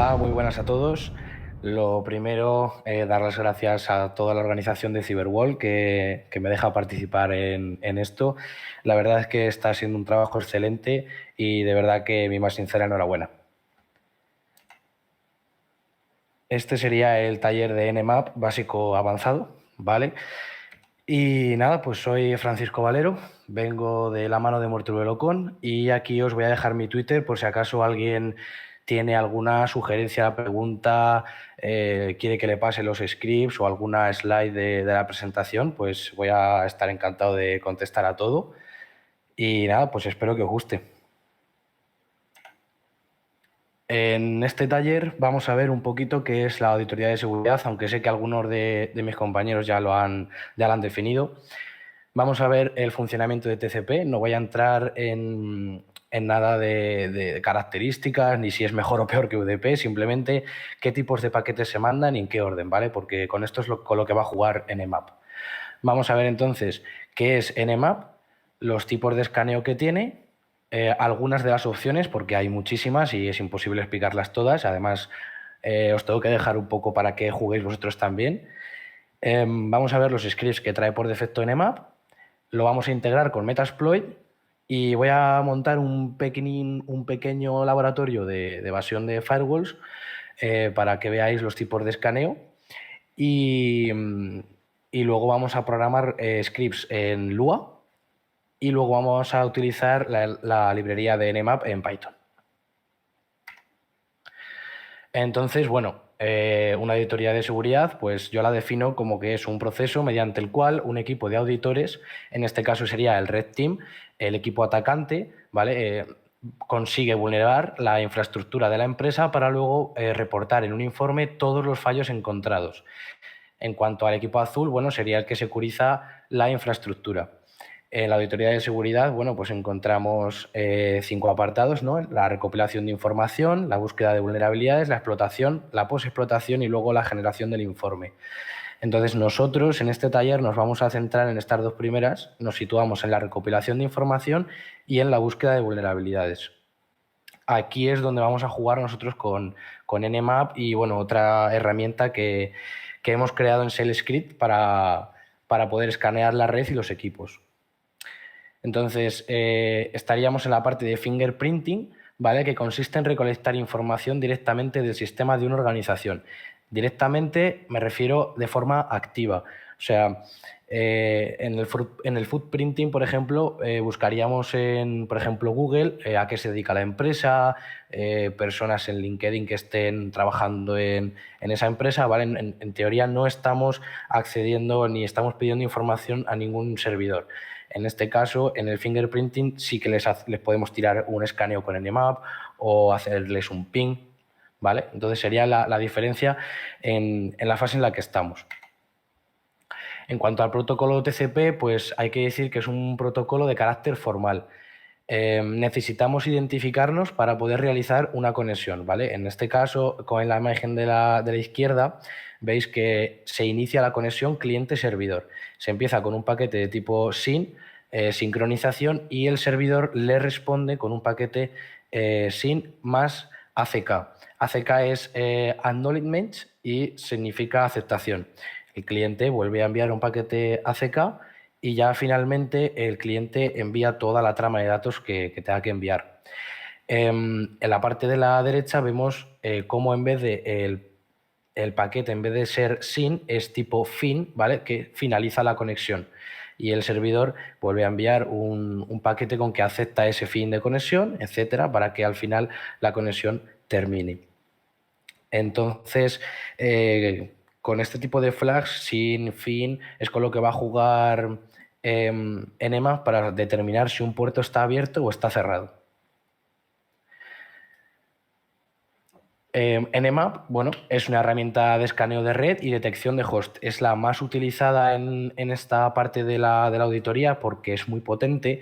Hola, muy buenas a todos. Lo primero, dar las gracias a toda la organización de Cyberwall que me deja participar en esto. La verdad es que está siendo un trabajo excelente y de verdad que mi más sincera enhorabuena. Este sería el taller de Nmap básico avanzado, ¿vale? Y nada, pues soy Francisco Valero, vengo de la mano de Mortubelocon y aquí os voy a dejar mi Twitter por si acaso alguien tiene alguna sugerencia, pregunta, quiere que le pase los scripts o alguna slide de la presentación, pues voy a estar encantado de contestar a todo. Y nada, pues espero que os guste. En este taller vamos a ver un poquito qué es la auditoría de seguridad, aunque sé que algunos de mis compañeros ya lo han definido. Vamos a ver el funcionamiento de TCP. No voy a entrar en nada de características, ni si es mejor o peor que UDP, simplemente qué tipos de paquetes se mandan y en qué orden, ¿vale? Porque con esto es con lo que va a jugar Nmap. Vamos a ver entonces qué es Nmap, los tipos de escaneo que tiene, algunas de las opciones, porque hay muchísimas y es imposible explicarlas todas. Además, os tengo que dejar un poco para que juguéis vosotros también. Vamos a ver los scripts que trae por defecto Nmap. Lo vamos a integrar con Metasploit y voy a montar un pequeño laboratorio de evasión de firewalls para que veáis los tipos de escaneo y, y luego vamos a programar scripts en Lua y luego vamos a utilizar la librería de Nmap en Python. Entonces, bueno, una auditoría de seguridad, pues yo la defino como que es un proceso mediante el cual un equipo de auditores, en este caso sería el Red Team, el equipo atacante, ¿vale? Consigue vulnerar la infraestructura de la empresa para luego reportar en un informe todos los fallos encontrados. En cuanto al equipo azul, bueno, sería el que securiza la infraestructura. En la auditoría de seguridad, bueno, pues encontramos 5 apartados, ¿no? La recopilación de información, la búsqueda de vulnerabilidades, la explotación, la posexplotación y luego la generación del informe. Entonces nosotros en este taller nos vamos a centrar en estas dos primeras, nos situamos en la recopilación de información y en la búsqueda de vulnerabilidades. Aquí es donde vamos a jugar nosotros con Nmap y bueno, otra herramienta que hemos creado en ShellScript para poder escanear la red y los equipos. Entonces, estaríamos en la parte de fingerprinting, ¿vale? Que consiste en recolectar información directamente del sistema de una organización. Directamente me refiero de forma activa. O sea, en el footprinting, por ejemplo, buscaríamos en, por ejemplo, Google a qué se dedica la empresa, personas en LinkedIn que estén trabajando en esa empresa, ¿vale? En teoría no estamos accediendo ni estamos pidiendo información a ningún servidor. En este caso, en el fingerprinting sí que les podemos tirar un escaneo con Nmap o hacerles un ping, ¿vale? Entonces sería la diferencia en la fase en la que estamos. En cuanto al protocolo TCP, pues hay que decir que es un protocolo de carácter formal. Necesitamos identificarnos para poder realizar una conexión, ¿vale? En este caso, con la imagen de la izquierda, veis que se inicia la conexión cliente-servidor. Se empieza con un paquete de tipo SYN, sincronización, y el servidor le responde con un paquete SYN más ACK. ACK es Acknowledgement y significa aceptación. El cliente vuelve a enviar un paquete ACK y ya finalmente el cliente envía toda la trama de datos que tenga que enviar. En la parte de la derecha vemos cómo en vez de el paquete, en vez de ser SYN, es tipo FIN, ¿vale? Que finaliza la conexión. Y el servidor vuelve a enviar un paquete con que acepta ese fin de conexión, etcétera, para que al final la conexión termine. Entonces, con este tipo de flags, sin fin, es con lo que va a jugar Nmap para determinar si un puerto está abierto o está cerrado. Nmap, bueno, es una herramienta de escaneo de red y detección de host. Es la más utilizada en esta parte de la auditoría porque es muy potente.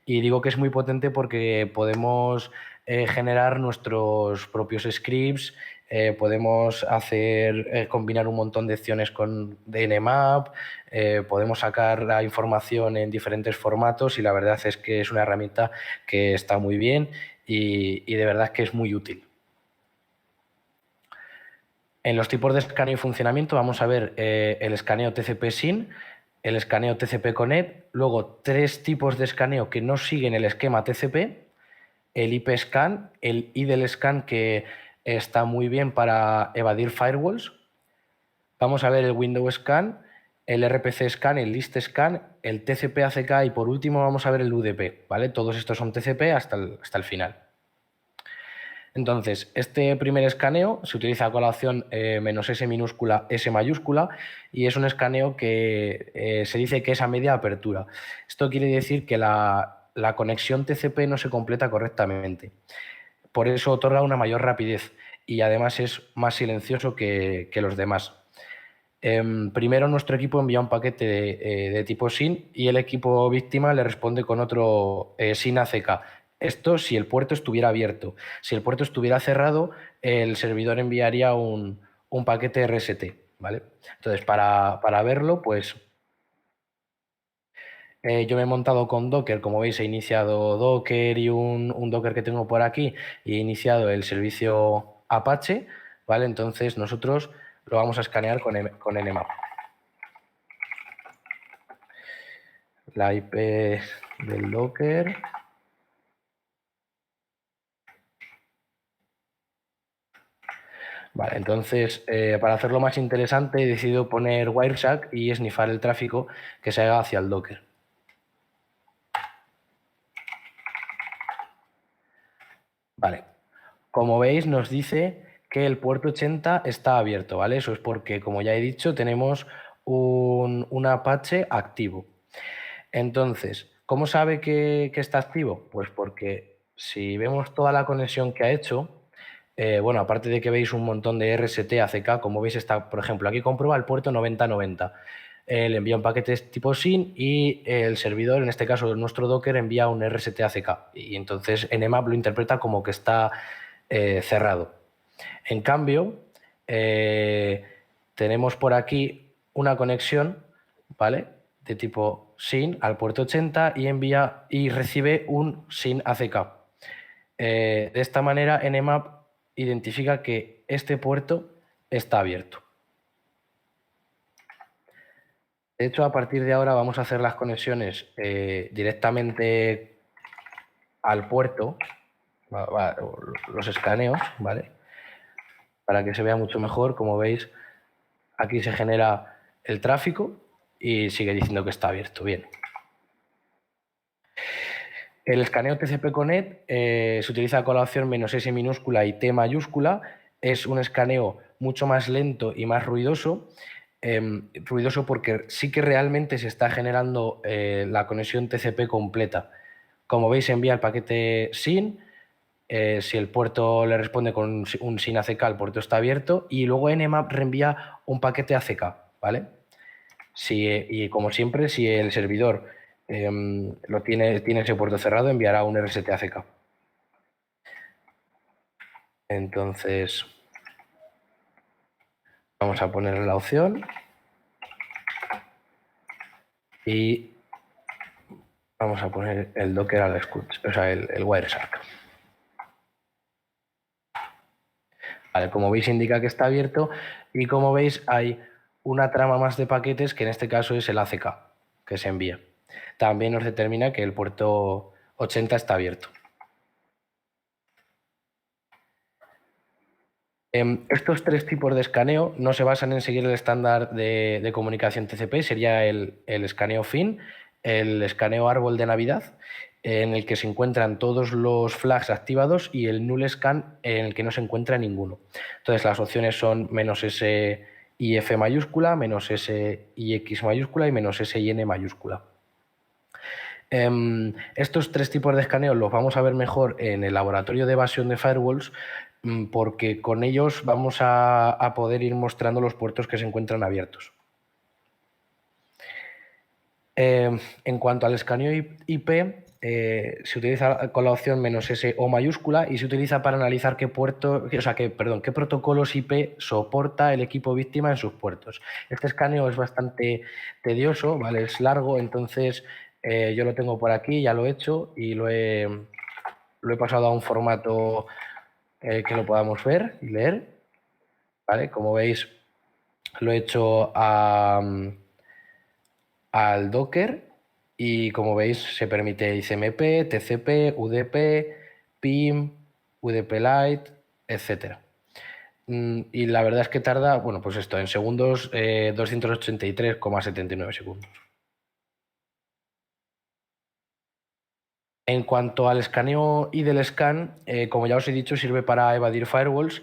Y digo que es muy potente porque podemos generar nuestros propios scripts, podemos combinar un montón de acciones de Nmap, podemos sacar la información en diferentes formatos y la verdad es que es una herramienta que está muy bien y de verdad que es muy útil. En los tipos de escaneo y funcionamiento vamos a ver el escaneo TCP-SYN, el escaneo TCP-Connect, luego 3 tipos de escaneo que no siguen el esquema TCP, el IP-Scan, el IDLE-Scan, que está muy bien para evadir firewalls. Vamos a ver el Window Scan, el RPC Scan, el List Scan, el TCP-ACK y por último vamos a ver el UDP, ¿vale? Todos estos son TCP hasta el final. Entonces, este primer escaneo se utiliza con la opción "-s minúscula, S mayúscula", y es un escaneo que se dice que es a media apertura. Esto quiere decir que la conexión TCP no se completa correctamente. Por eso otorga una mayor rapidez y además es más silencioso que los demás. Primero nuestro equipo envía un paquete de tipo SYN y el equipo víctima le responde con otro SYN ACK. Esto si el puerto estuviera abierto. Si el puerto estuviera cerrado, el servidor enviaría un paquete RST, ¿vale? Entonces, para verlo, pues yo me he montado con Docker. Como veis, he iniciado Docker y un Docker que tengo por aquí y he iniciado el servicio Apache, ¿vale? Entonces nosotros lo vamos a escanear con Nmap. La IP del Docker. Vale, entonces para hacerlo más interesante he decidido poner Wireshark y esnifar el tráfico que se haga hacia el Docker. Vale, como veis nos dice que el puerto 80 está abierto, ¿vale? Eso es porque, como ya he dicho, tenemos un Apache activo. Entonces, ¿cómo sabe que está activo? Pues porque si vemos toda la conexión que ha hecho, bueno, aparte de que veis un montón de RST, ACK, como veis está, por ejemplo, aquí comprueba el puerto 9090. Le envía un paquete tipo SYN y el servidor, en este caso nuestro Docker, envía un RST ACK. Y entonces Nmap lo interpreta como que está cerrado. En cambio, tenemos por aquí una conexión, ¿vale?, de tipo SYN al puerto 80 y envía y recibe un SYN ACK. De esta manera, Nmap identifica que este puerto está abierto. De hecho, a partir de ahora vamos a hacer las conexiones directamente al puerto, los escaneos, ¿vale?, para que se vea mucho mejor. Como veis, aquí se genera el tráfico y sigue diciendo que está abierto. Bien. El escaneo TCP-Connect se utiliza con la opción "-s minúscula y T mayúscula". Es un escaneo mucho más lento y más ruidoso. Ruidoso porque sí que realmente se está generando la conexión TCP completa. Como veis, envía el paquete SYN. Si el puerto le responde con un SYN ACK, el puerto está abierto, y luego Nmap reenvía un paquete ACK, ¿vale? Y como siempre, si el servidor tiene ese puerto cerrado, enviará un RST ACK. Entonces, vamos a ponerle la opción y vamos a poner el Docker al escucha, o sea, el Wireshark. Vale, como veis indica que está abierto y como veis hay una trama más de paquetes que en este caso es el ACK que se envía. También nos determina que el puerto 80 está abierto. Estos 3 tipos de escaneo no se basan en seguir el estándar de comunicación TCP, sería el escaneo FIN, el escaneo árbol de Navidad, en el que se encuentran todos los flags activados, y el null scan, en el que no se encuentra ninguno. Entonces las opciones son "-s IF mayúscula, "-s IX mayúscula y "-s IN mayúscula". Estos 3 tipos de escaneo los vamos a ver mejor en el laboratorio de evasión de firewalls, porque con ellos vamos a poder ir mostrando los puertos que se encuentran abiertos. En cuanto al escaneo IP, se utiliza con la opción "-s O mayúscula y se utiliza para analizar qué protocolos IP soporta el equipo víctima en sus puertos. Este escaneo es bastante tedioso, ¿vale?, es largo, entonces yo lo tengo por aquí, ya lo he hecho y lo he pasado a un formato que lo podamos ver y leer. ¿vale? Como veis, lo he hecho al Docker y como veis se permite ICMP, TCP, UDP, PIM, UDP-Lite, etc. Y la verdad es que tarda, bueno, pues esto, en segundos, 283,79 segundos. En cuanto al escaneo y del scan, como ya os he dicho, sirve para evadir firewalls.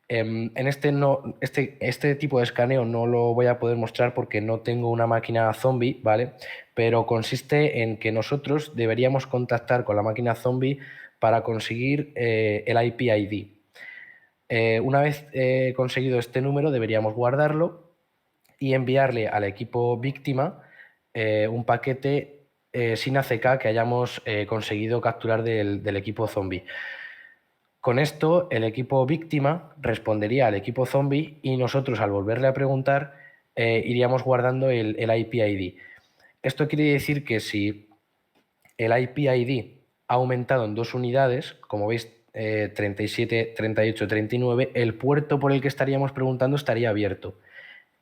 En este tipo de escaneo no lo voy a poder mostrar porque no tengo una máquina zombie, ¿vale? Pero consiste en que nosotros deberíamos contactar con la máquina zombie para conseguir el IP-ID. Una vez conseguido este número, deberíamos guardarlo y enviarle al equipo víctima un paquete sin ACK que hayamos conseguido capturar del equipo zombie. Con esto, el equipo víctima respondería al equipo zombie y nosotros, al volverle a preguntar, iríamos guardando el IP-ID. Esto quiere decir que si el IP-ID ha aumentado en 2 unidades, como veis, 37, 38, 39, el puerto por el que estaríamos preguntando estaría abierto.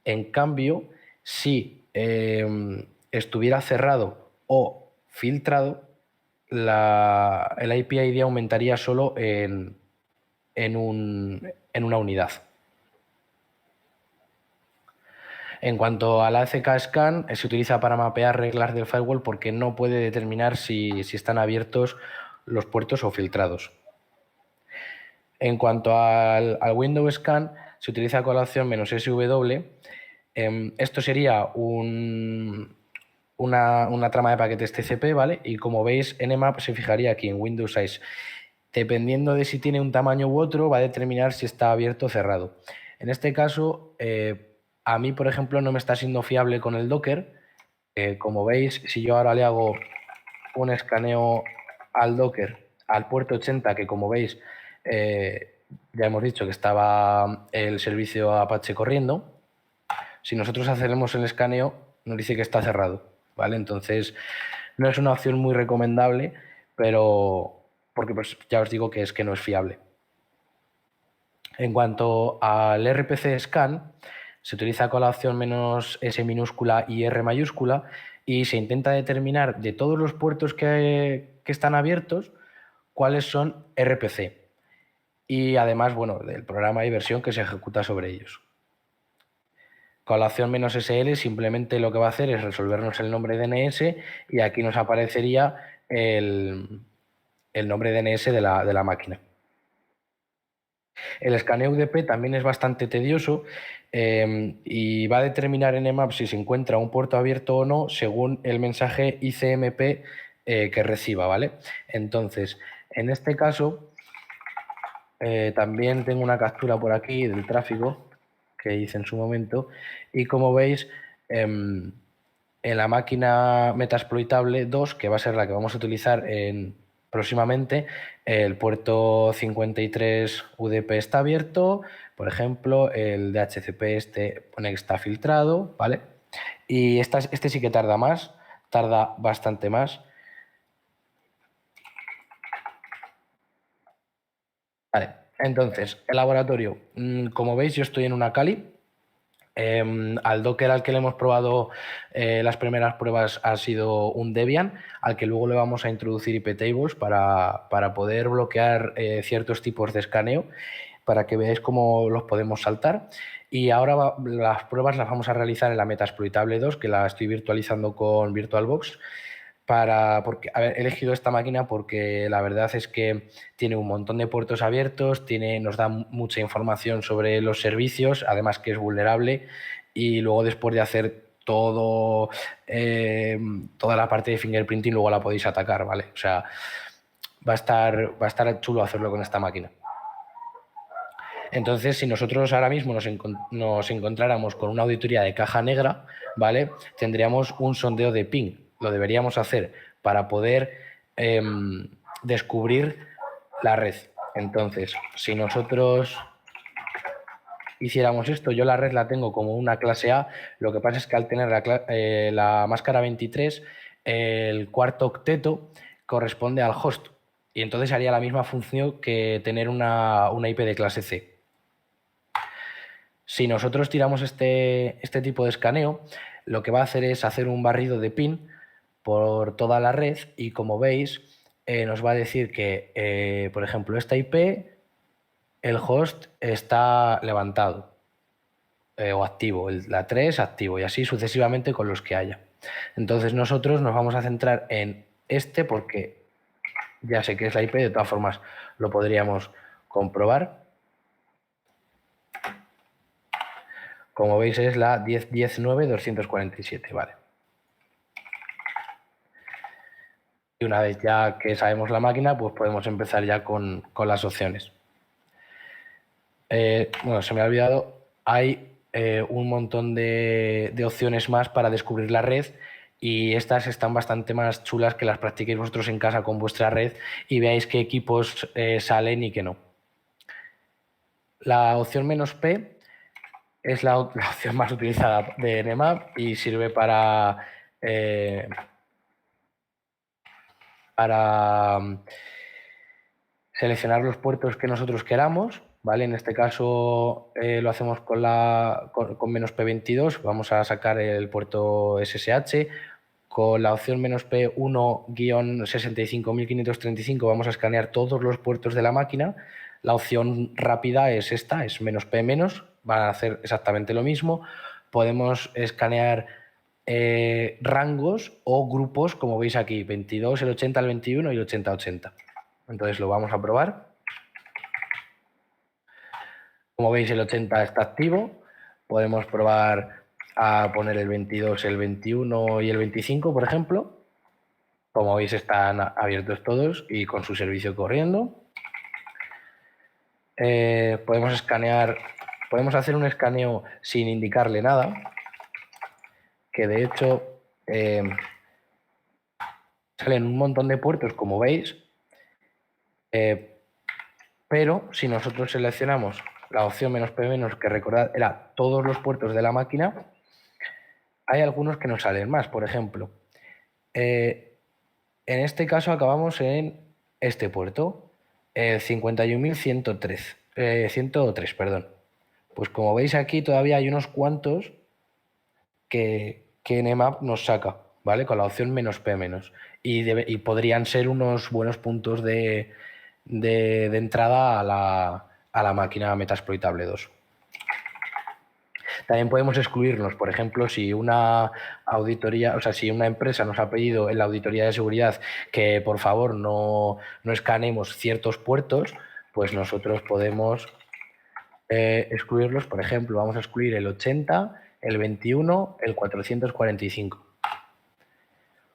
En cambio, si estuviera cerrado o filtrado, el IP-ID aumentaría solo en una unidad. En cuanto al ACK Scan, se utiliza para mapear reglas del firewall porque no puede determinar si están abiertos los puertos o filtrados. En cuanto al Windows Scan, se utiliza con la opción "-sw". Esto sería una trama de paquetes TCP, ¿vale? Y como veis, Nmap se fijaría aquí en Windows Size. Dependiendo de si tiene un tamaño u otro, va a determinar si está abierto o cerrado. En este caso, a mí, por ejemplo, no me está siendo fiable con el Docker. Como veis, si yo ahora le hago un escaneo al Docker, al puerto 80, que como veis, ya hemos dicho que estaba el servicio Apache corriendo, si nosotros hacemos el escaneo, nos dice que está cerrado, ¿vale? Entonces, no es una opción muy recomendable, pero porque pues ya os digo que es que no es fiable. En cuanto al RPC Scan, se utiliza con la opción "-s minúscula y R mayúscula y se intenta determinar de todos los puertos que están abiertos cuáles son RPC y además, bueno, del programa y versión que se ejecuta sobre ellos. Con la opción "-sl simplemente lo que va a hacer es resolvernos el nombre DNS y aquí nos aparecería el nombre DNS de la máquina. El escaneo UDP también es bastante tedioso y va a determinar en Nmap si se encuentra un puerto abierto o no según el mensaje ICMP que reciba, ¿vale? Entonces, en este caso, también tengo una captura por aquí del tráfico que hice en su momento y como veis, en la máquina metaexploitable 2, que va a ser la que vamos a utilizar próximamente, el puerto 53 UDP está abierto, por ejemplo, el DHCP este pone que está filtrado, ¿vale? Y este sí que tarda más, tarda bastante más. Vale, entonces, el laboratorio, como veis, yo estoy en una Kali. Al Docker al que le hemos probado las primeras pruebas ha sido un Debian, al que luego le vamos a introducir iptables para poder bloquear ciertos tipos de escaneo, para que veáis cómo los podemos saltar. Y ahora las pruebas las vamos a realizar en la Metaexploitable 2, que la estoy virtualizando con VirtualBox. Porque, he elegido esta máquina porque la verdad es que tiene un montón de puertos abiertos, nos da mucha información sobre los servicios, además que es vulnerable y luego después de hacer toda la parte de fingerprinting luego la podéis atacar, ¿vale? O sea, va a estar chulo hacerlo con esta máquina. Entonces, si nosotros ahora mismo nos encontráramos con una auditoría de caja negra, ¿vale? Tendríamos un sondeo de ping. Lo deberíamos hacer para poder descubrir la red. Entonces, si nosotros hiciéramos esto, yo la red la tengo como una clase A, lo que pasa es que al tener la máscara 23, el cuarto octeto corresponde al host y entonces haría la misma función que tener una IP de clase C. Si nosotros tiramos este tipo de escaneo, lo que va a hacer es hacer un barrido de PIN por toda la red y, como veis, nos va a decir que, por ejemplo, esta IP, el host está levantado o activo, la 3 activo, y así sucesivamente con los que haya. Entonces nosotros nos vamos a centrar en este porque ya sé que es la IP, de todas formas lo podríamos comprobar. Como veis es la 10.10.9.247, vale. Y una vez ya que sabemos la máquina, pues podemos empezar ya con las opciones. Bueno, se me ha olvidado, hay un montón de opciones más para descubrir la red, y estas están bastante más chulas que las practiquéis vosotros en casa con vuestra red y veáis qué equipos salen y qué no. La opción "-p" es la opción más utilizada de Nmap y sirve para seleccionar los puertos que nosotros queramos, ¿vale? En este caso lo hacemos con "-p22, vamos a sacar el puerto SSH. Con la opción "-1-65535 vamos a escanear todos los puertos de la máquina. La opción rápida es esta, es "-p-", van a hacer exactamente lo mismo. Podemos escanear rangos o grupos, como veis aquí, 22, el 80 al 21 y el 80-80. Entonces lo vamos a probar. Como veis, el 80 está activo. Podemos probar a poner el 22, el 21 y el 25, por ejemplo. Como veis, están abiertos todos y con su servicio corriendo. Podemos hacer un escaneo sin indicarle nada, que de hecho salen un montón de puertos, como veis, pero si nosotros seleccionamos la opción "-p-", que recordad era todos los puertos de la máquina, hay algunos que nos salen más. Por ejemplo, en este caso acabamos en este puerto, 51.103, 103, perdón. Pues como veis aquí todavía hay unos cuantos que Nmap nos saca, ¿vale? Con la opción "-p-", y podrían ser unos buenos puntos de entrada a la máquina Metasploitable 2. También podemos excluirnos, por ejemplo, si una auditoría, o sea, si una empresa nos ha pedido en la auditoría de seguridad que por favor no escaneemos ciertos puertos, pues nosotros podemos excluirlos. Por ejemplo, vamos a excluir el 80, el 21, el 445.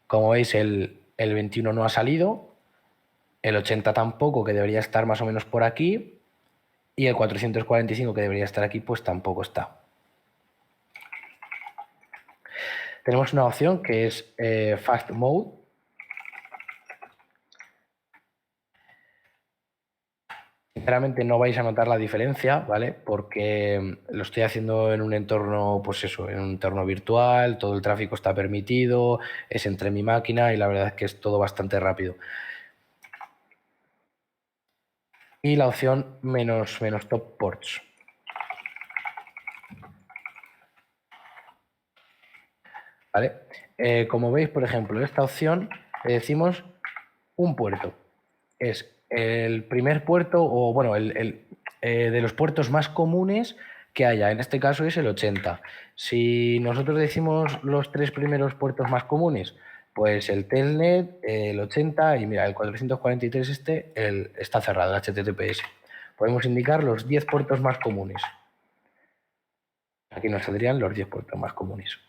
Como veis, el 21 no ha salido, el 80 tampoco, que debería estar más o menos por aquí, y el 445, que debería estar aquí, pues tampoco está. Tenemos una opción que es Fast Mode. Sinceramente no vais a notar la diferencia, ¿vale? Porque lo estoy haciendo en un entorno, pues eso, en un entorno virtual, todo el tráfico está permitido, es entre mi máquina y la verdad es que es todo bastante rápido. Y la opción "-top ports". ¿Vale? Como veis, por ejemplo, esta opción le decimos un puerto. Es el primer puerto, o bueno, de los puertos más comunes que haya. En este caso es el 80. Si nosotros decimos los tres primeros puertos más comunes, pues el Telnet, el 80 y mira, el 443 está cerrado, el HTTPS. Podemos indicar los 10 puertos más comunes. Aquí nos saldrían los 10 puertos más comunes.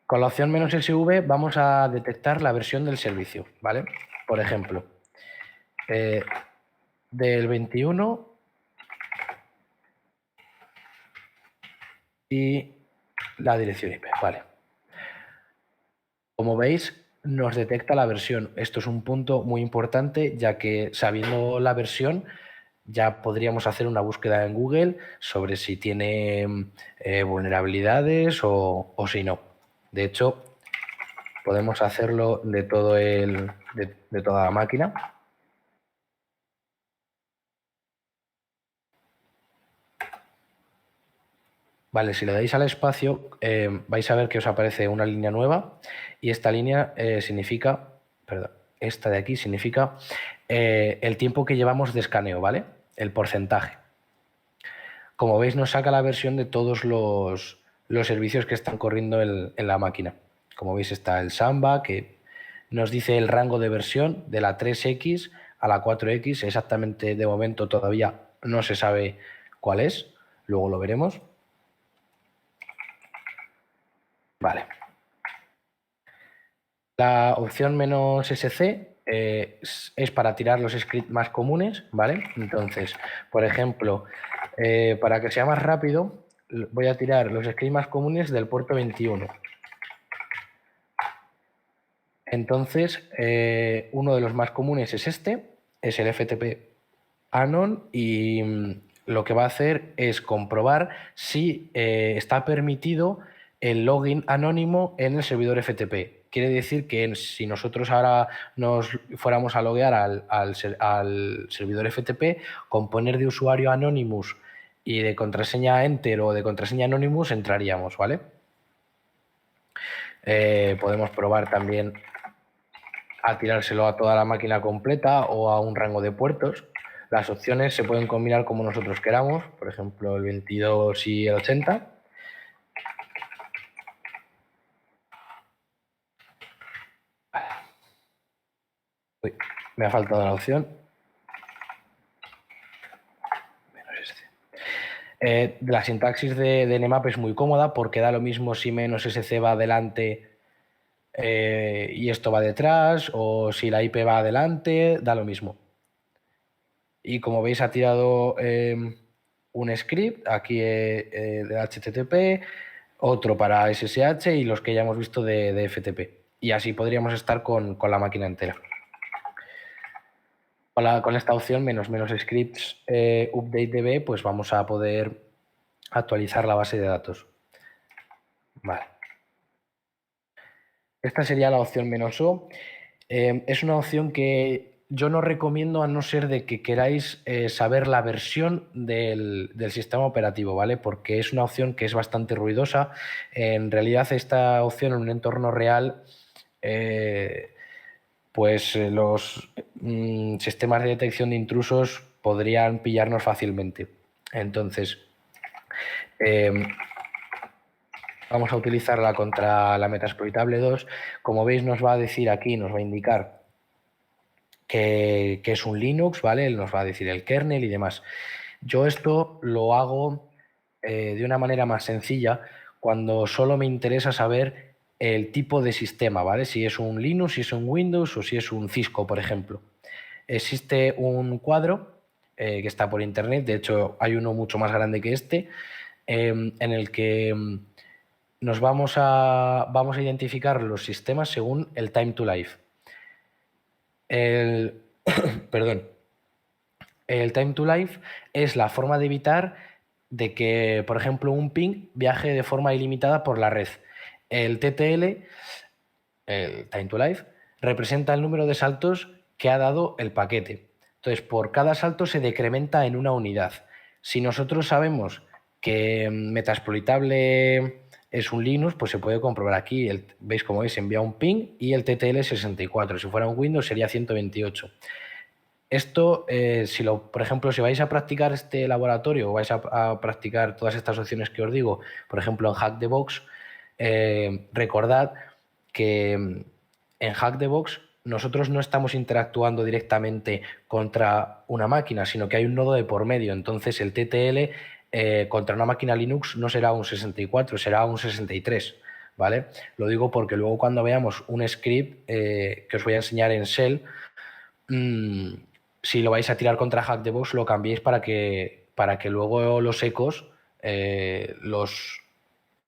Con la opción "-SV vamos a detectar la versión del servicio, ¿vale? Por ejemplo, del 21 y la dirección IP, ¿vale? Como veis, nos detecta la versión. Esto es un punto muy importante, ya que sabiendo la versión ya podríamos hacer una búsqueda en Google sobre si tiene vulnerabilidades o si no. De hecho, podemos hacerlo de toda la máquina. Vale, si le dais al espacio, vais a ver que os aparece una línea nueva y esta línea significa, perdón, esta de aquí significa el tiempo que llevamos de escaneo, ¿vale? El porcentaje. Como veis, nos saca la versión de todos los servicios que están corriendo en la máquina. Como veis, está el Samba, que nos dice el rango de versión de la 3X a la 4X. Exactamente, de momento todavía no se sabe cuál es. Luego lo veremos. Vale. La opción "-sc" es para tirar los scripts más comunes, ¿vale? Entonces, por ejemplo, para que sea más rápido, voy a tirar los scripts más comunes del puerto 21. Entonces, uno de los más comunes es este, es el FTP Anon, y lo que va a hacer es comprobar si está permitido el login anónimo en el servidor FTP. Quiere decir que si nosotros ahora nos fuéramos a loguear al servidor FTP, con poner de usuario Anonymous y de contraseña Enter o de contraseña Anonymous entraríamos, ¿vale? Podemos probar también a tirárselo a toda la máquina completa o a un rango de puertos. Las opciones se pueden combinar como nosotros queramos, por ejemplo el 22 y el 80. Uy, me ha faltado la opción. La sintaxis de Nmap es muy cómoda porque da lo mismo si "-sc" va adelante y esto va detrás, o si la IP va adelante, da lo mismo. Y como veis, ha tirado un script aquí de HTTP, otro para SSH y los que ya hemos visto de FTP. Y así podríamos estar con la máquina entera. Con esta opción "-scripts update db", pues vamos a poder actualizar la base de datos. Vale. Esta sería la opción "-o". Es una opción que yo no recomiendo, a no ser de que queráis saber la versión del sistema operativo, ¿vale? Porque es una opción que es bastante ruidosa. En realidad, esta opción en un entorno real, pues los sistemas de detección de intrusos podrían pillarnos fácilmente. Entonces, vamos a utilizarla contra la Metasploitable 2. Como veis, nos va a decir aquí, nos va a indicar que es un Linux, ¿vale? Nos va a decir el kernel y demás. Yo esto lo hago de una manera más sencilla cuando solo me interesa saber el tipo de sistema, ¿vale? Si es un Linux, si es un Windows o si es un Cisco, por ejemplo. Existe un cuadro que está por internet, de hecho hay uno mucho más grande que este, en el que nos vamos a identificar los sistemas según el time to life. Perdón. El time to life es la forma de evitar de que, por ejemplo, un ping viaje de forma ilimitada por la red. El TTL, el time to life, representa el número de saltos que ha dado el paquete. Entonces, por cada salto se decrementa en una unidad. Si nosotros sabemos que Metasploitable es un Linux, pues se puede comprobar aquí. Veis cómo es, envía un ping y el TTL es 64. Si fuera un Windows sería 128. Esto, por ejemplo, si vais a practicar este laboratorio o vais a practicar todas estas opciones que os digo, por ejemplo, en Hack the Box, recordad que en Hack the Box nosotros no estamos interactuando directamente contra una máquina, sino que hay un nodo de por medio. Entonces, el TTL contra una máquina Linux no será un 64, será un 63. ¿Vale? Lo digo porque luego, cuando veamos un script que os voy a enseñar en Shell, si lo vais a tirar contra Hack the Box, lo cambiéis para que luego los ecos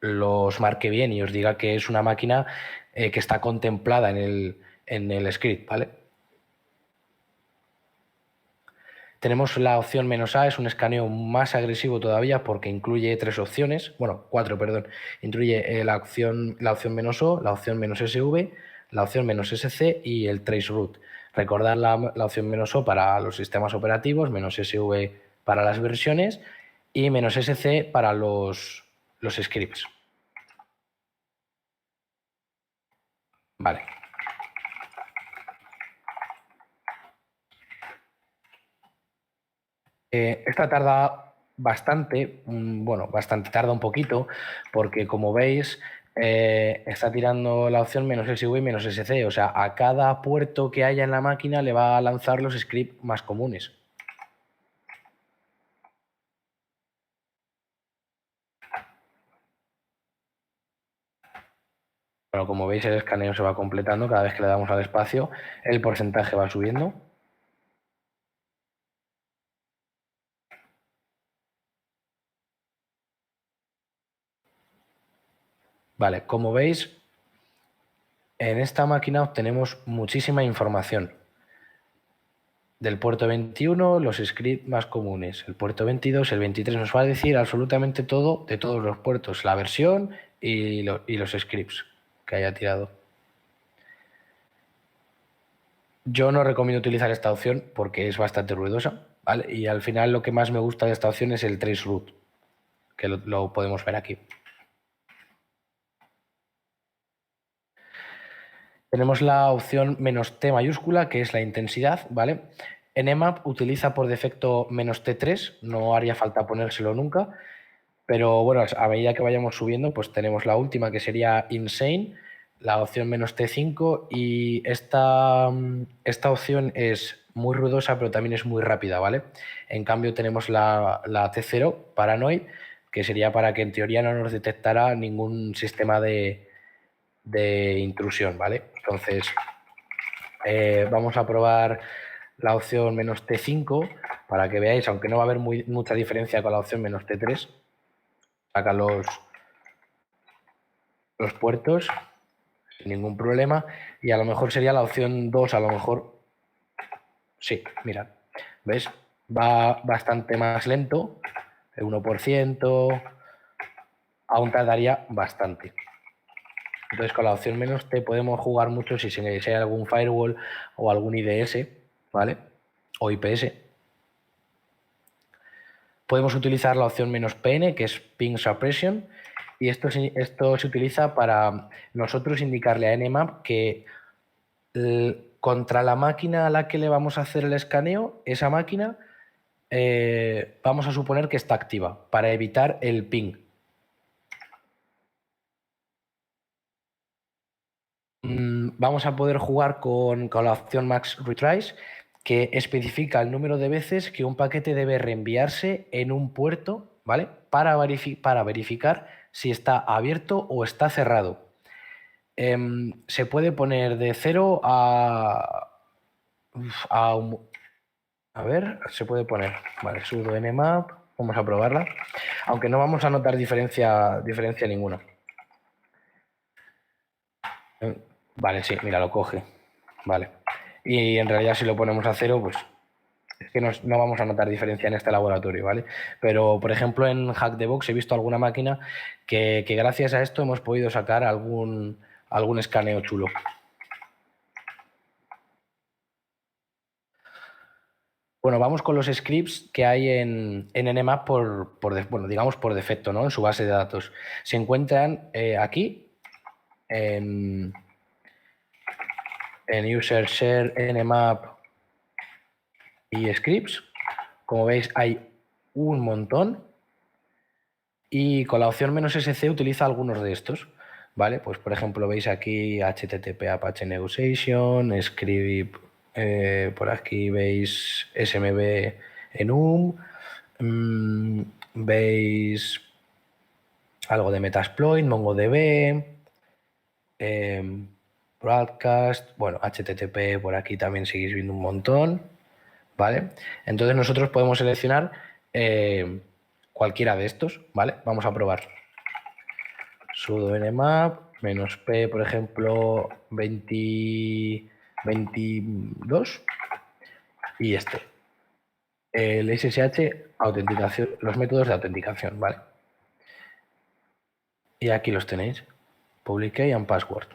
los marque bien y os diga que es una máquina que está contemplada en el script, ¿vale? Tenemos la opción "-a", es un escaneo más agresivo todavía porque incluye 3 opciones, bueno, 4, perdón. Incluye la opción "-o", la opción "-sv", la opción "-sc" y el traceroute. Recordad la opción "-o" para los sistemas operativos, "-sv" para las versiones y "-sc" para los los scripts. Vale. Esta tarda bastante, bueno, bastante, tarda un poquito, porque como veis, está tirando la opción -SV y -SC, o sea, a cada puerto que haya en la máquina le va a lanzar los scripts más comunes. Bueno, como veis, el escaneo se va completando cada vez que le damos al espacio, el porcentaje va subiendo. Vale, como veis, en esta máquina obtenemos muchísima información. Del puerto 21, los scripts más comunes. El puerto 22, el 23 nos va a decir absolutamente todo de todos los puertos, la versión y los scripts que haya tirado. Yo no recomiendo utilizar esta opción porque es bastante ruidosa, ¿vale? Y al final lo que más me gusta de esta opción es el traceroute, que lo podemos ver aquí. Tenemos la opción "-t mayúscula", que es la intensidad, ¿vale? Nmap utiliza por defecto -T3, no haría falta ponérselo nunca, pero bueno, a medida que vayamos subiendo, pues tenemos la última, que sería insane, la opción -T5, y esta opción es muy ruidosa, pero también es muy rápida, ¿vale? En cambio tenemos la T0, paranoid, que sería para que en teoría no nos detectara ningún sistema de intrusión, ¿vale? Entonces, vamos a probar la opción -T5 para que veáis, aunque no va a haber mucha diferencia con la opción -T3. Saca los puertos sin ningún problema, y a lo mejor sería la opción 2, a lo mejor. Sí, mirad, ¿ves? Va bastante más lento, el 1%, aún tardaría bastante. Entonces con la opción -T podemos jugar mucho si hay algún firewall o algún IDS, ¿vale? O IPS. Podemos utilizar la opción -PN, que es Ping Suppression, y esto se utiliza para nosotros indicarle a Nmap que contra la máquina a la que le vamos a hacer el escaneo, esa máquina vamos a suponer que está activa para evitar el ping. Vamos a poder jugar con la opción Max Retries, que especifica el número de veces que un paquete debe reenviarse en un puerto, ¿vale? Para verificar si está abierto o está cerrado. Se puede poner de 0 a ver, se puede poner, vale, sudo nmap, vamos a probarla, aunque no vamos a notar diferencia ninguna. Vale, sí, mira, lo coge, vale. Y en realidad si lo ponemos a 0, pues es que no vamos a notar diferencia en este laboratorio, ¿vale? Pero, por ejemplo, en Hack the Box he visto alguna máquina que gracias a esto hemos podido sacar algún escaneo chulo. Bueno, vamos con los scripts que hay en Nmap digamos por defecto, ¿no? En su base de datos. Se encuentran aquí en user share nmap y scripts. Como veis, hay un montón, y con la opción "-sc utiliza algunos de estos, ¿vale? Pues por ejemplo veis aquí HTTP Apache Negotiation, script, por aquí veis SMB enum, veis algo de Metasploit, MongoDB, broadcast, bueno, HTTP por aquí también seguís viendo un montón, ¿vale? Entonces nosotros podemos seleccionar cualquiera de estos, ¿vale? Vamos a probar. Sudo nmap, -p, por ejemplo, 22, y el SSH, autenticación, los métodos de autenticación, ¿vale? Y aquí los tenéis, public key and password.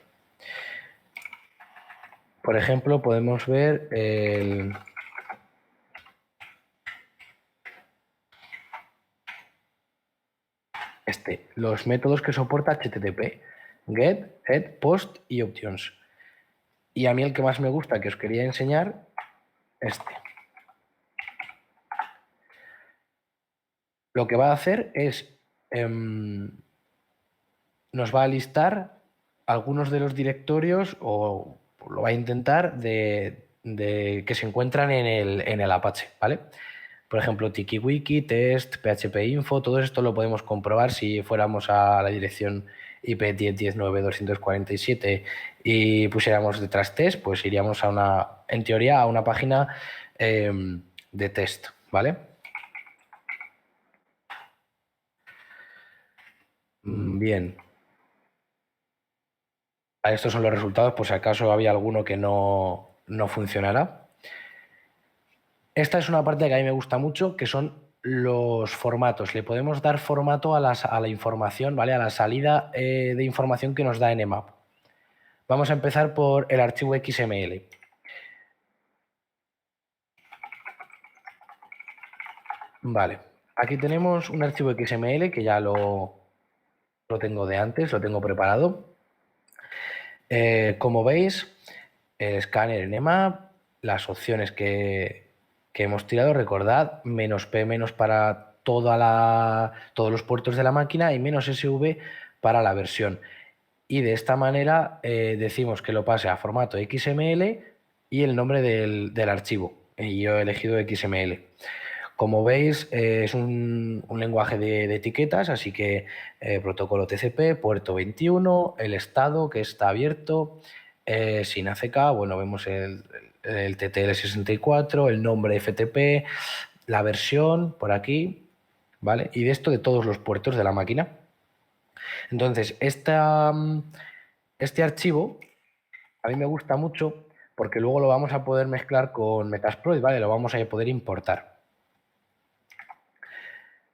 Por ejemplo, podemos ver los métodos que soporta HTTP, GET, HEAD, POST y Options. Y a mí el que más me gusta, que os quería enseñar, Lo que va a hacer es, nos va a listar algunos de los directorios, o lo va a intentar, de que se encuentran en el Apache, ¿vale? Por ejemplo, TikiWiki, Test, PHP Info, todo esto lo podemos comprobar si fuéramos a la dirección IP 10.10.9.247 y pusiéramos detrás test, pues iríamos en teoría, a una página de test, ¿vale? Bien. Estos son los resultados, por si acaso había alguno que no funcionara. Esta es una parte que a mí me gusta mucho, que son los formatos. Le podemos dar formato a la información, ¿vale? A la salida de información que nos da Nmap. Vamos a empezar por el archivo XML. Vale, aquí tenemos un archivo XML que ya lo tengo de antes, lo tengo preparado. Como veis, el escáner Nmap, las opciones que hemos tirado, recordad, -P- para todos los puertos de la máquina y -SV para la versión. Y de esta manera decimos que lo pase a formato XML y el nombre del archivo. Y yo he elegido XML. Como veis, es un lenguaje de etiquetas, así que protocolo TCP, puerto 21, el estado que está abierto, sin ACK, bueno, vemos el TTL64, el nombre FTP, la versión por aquí, ¿vale? Y de esto de todos los puertos de la máquina. Entonces, este archivo a mí me gusta mucho porque luego lo vamos a poder mezclar con Metasploit, ¿vale? Lo vamos a poder importar.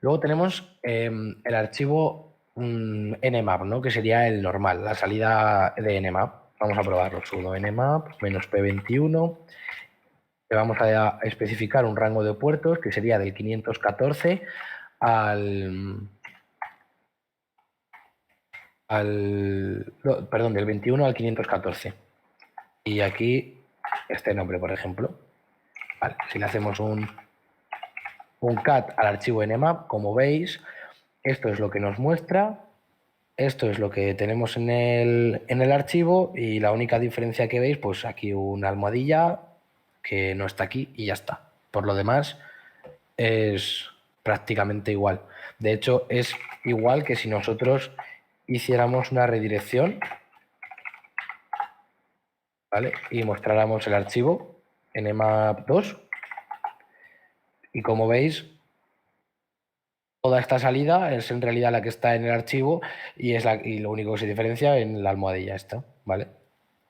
Luego tenemos el archivo nmap, ¿no? Que sería el normal, la salida de nmap. Vamos a probarlo. Sudo nmap -p21. Le vamos a especificar un rango de puertos que sería del 514 perdón, del 21 al 514. Y aquí este nombre, por ejemplo. Vale, si le hacemos un cat al archivo nmap, como veis, esto es lo que nos muestra, esto es lo que tenemos en el archivo, y la única diferencia que veis, pues aquí una almohadilla que no está aquí y ya está. Por lo demás es prácticamente igual. De hecho, es igual que si nosotros hiciéramos una redirección, ¿vale? Y mostráramos el archivo nmap2, y como veis, toda esta salida es en realidad la que está en el archivo y lo único que se diferencia en la almohadilla esta, ¿vale?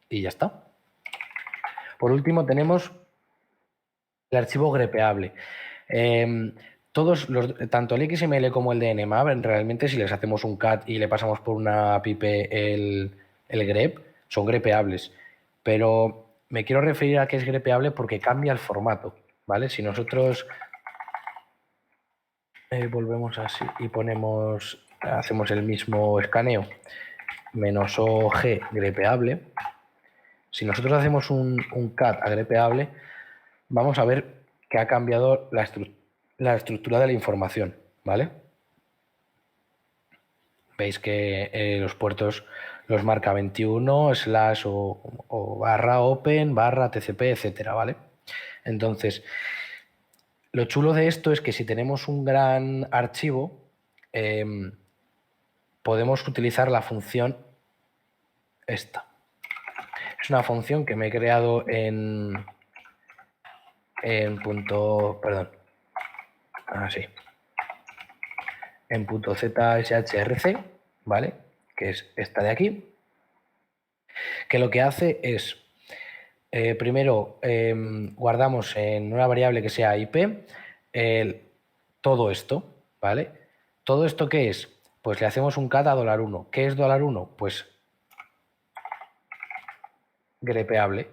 Y ya está. Por último tenemos el archivo grepeable. Tanto el XML como el de Nmap, realmente si les hacemos un cat y le pasamos por una pipe el grep, son grepeables. Pero me quiero referir a que es grepeable porque cambia el formato, ¿vale? Si nosotros volvemos así y hacemos el mismo escaneo, -OG grepeable, si nosotros hacemos un cat a grepeable, vamos a ver que ha cambiado la estructura de la información, ¿vale? Veis que los puertos los marca 21, slash o barra open, barra TCP, etcétera, ¿vale? Entonces, lo chulo de esto es que si tenemos un gran archivo, podemos utilizar la función esta. Es una función que me he creado en .zshrc, ¿vale? Que es esta de aquí, que lo que hace es, primero guardamos en una variable que sea IP todo esto, ¿vale? ¿Todo esto qué es? Pues le hacemos un cat a $1. ¿Qué es $1? Pues grepeable,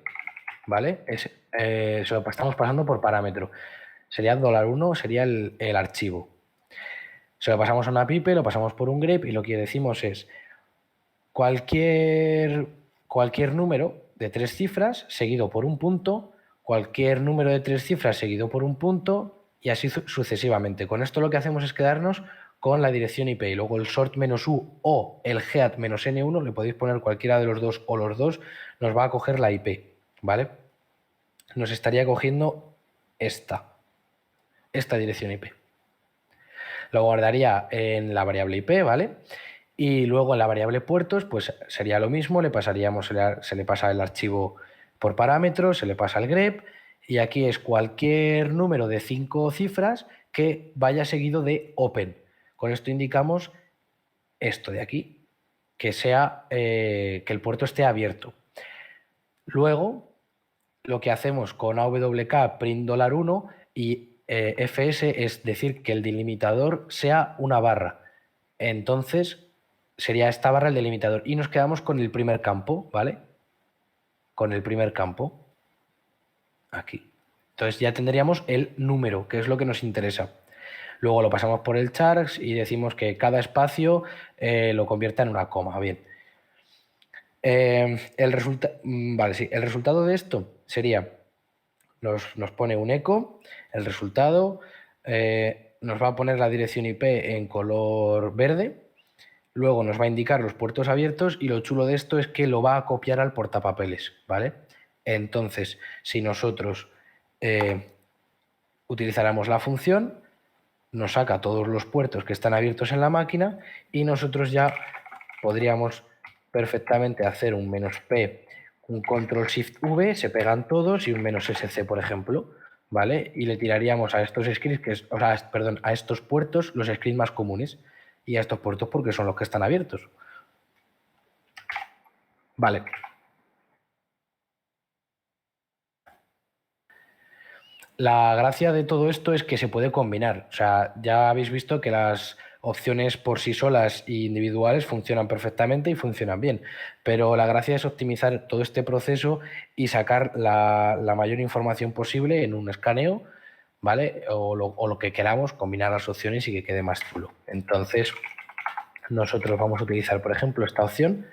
¿vale? Se lo estamos pasando por parámetro. Sería $1, sería el archivo. Se lo pasamos a una pipe, lo pasamos por un grep y lo que decimos es cualquier número de 3 cifras seguido por un punto, cualquier número de 3 cifras seguido por un punto y así sucesivamente. Con esto lo que hacemos es quedarnos con la dirección IP y luego el sort-u o el head-n1, le podéis poner cualquiera de los dos o los dos, nos va a coger la IP, ¿vale? Nos estaría cogiendo esta dirección IP. Lo guardaría en la variable IP, ¿vale? Y luego en la variable puertos, pues sería lo mismo, se le pasa el archivo por parámetros, se le pasa el grep, y aquí es cualquier número de 5 cifras que vaya seguido de open. Con esto indicamos esto de aquí, que el puerto esté abierto. Luego, lo que hacemos con AWK print $1 y FS es decir que el delimitador sea una barra. Entonces, sería esta barra el delimitador. Y nos quedamos con el primer campo, ¿vale? Con el primer campo. Aquí. Entonces ya tendríamos el número, que es lo que nos interesa. Luego lo pasamos por el chars y decimos que cada espacio lo convierta en una coma. Bien. El resultado de esto sería, nos pone un eco, el resultado, nos va a poner la dirección IP en color verde, luego nos va a indicar los puertos abiertos y lo chulo de esto es que lo va a copiar al portapapeles, ¿vale? Entonces, si nosotros utilizáramos la función, nos saca todos los puertos que están abiertos en la máquina y nosotros ya podríamos perfectamente hacer un "-p", un "-shift-v", se pegan todos y un "-sc", por ejemplo, ¿vale? Y le tiraríamos a estos scripts, a estos puertos los scripts más comunes y a estos puertos porque son los que están abiertos. Vale. La gracia de todo esto es que se puede combinar. O sea, ya habéis visto que las opciones por sí solas e individuales funcionan perfectamente y funcionan bien. Pero la gracia es optimizar todo este proceso y sacar la mayor información posible en un escaneo, ¿vale? O lo que queramos, combinar las opciones y que quede más chulo. Entonces, nosotros vamos a utilizar, por ejemplo, esta opción,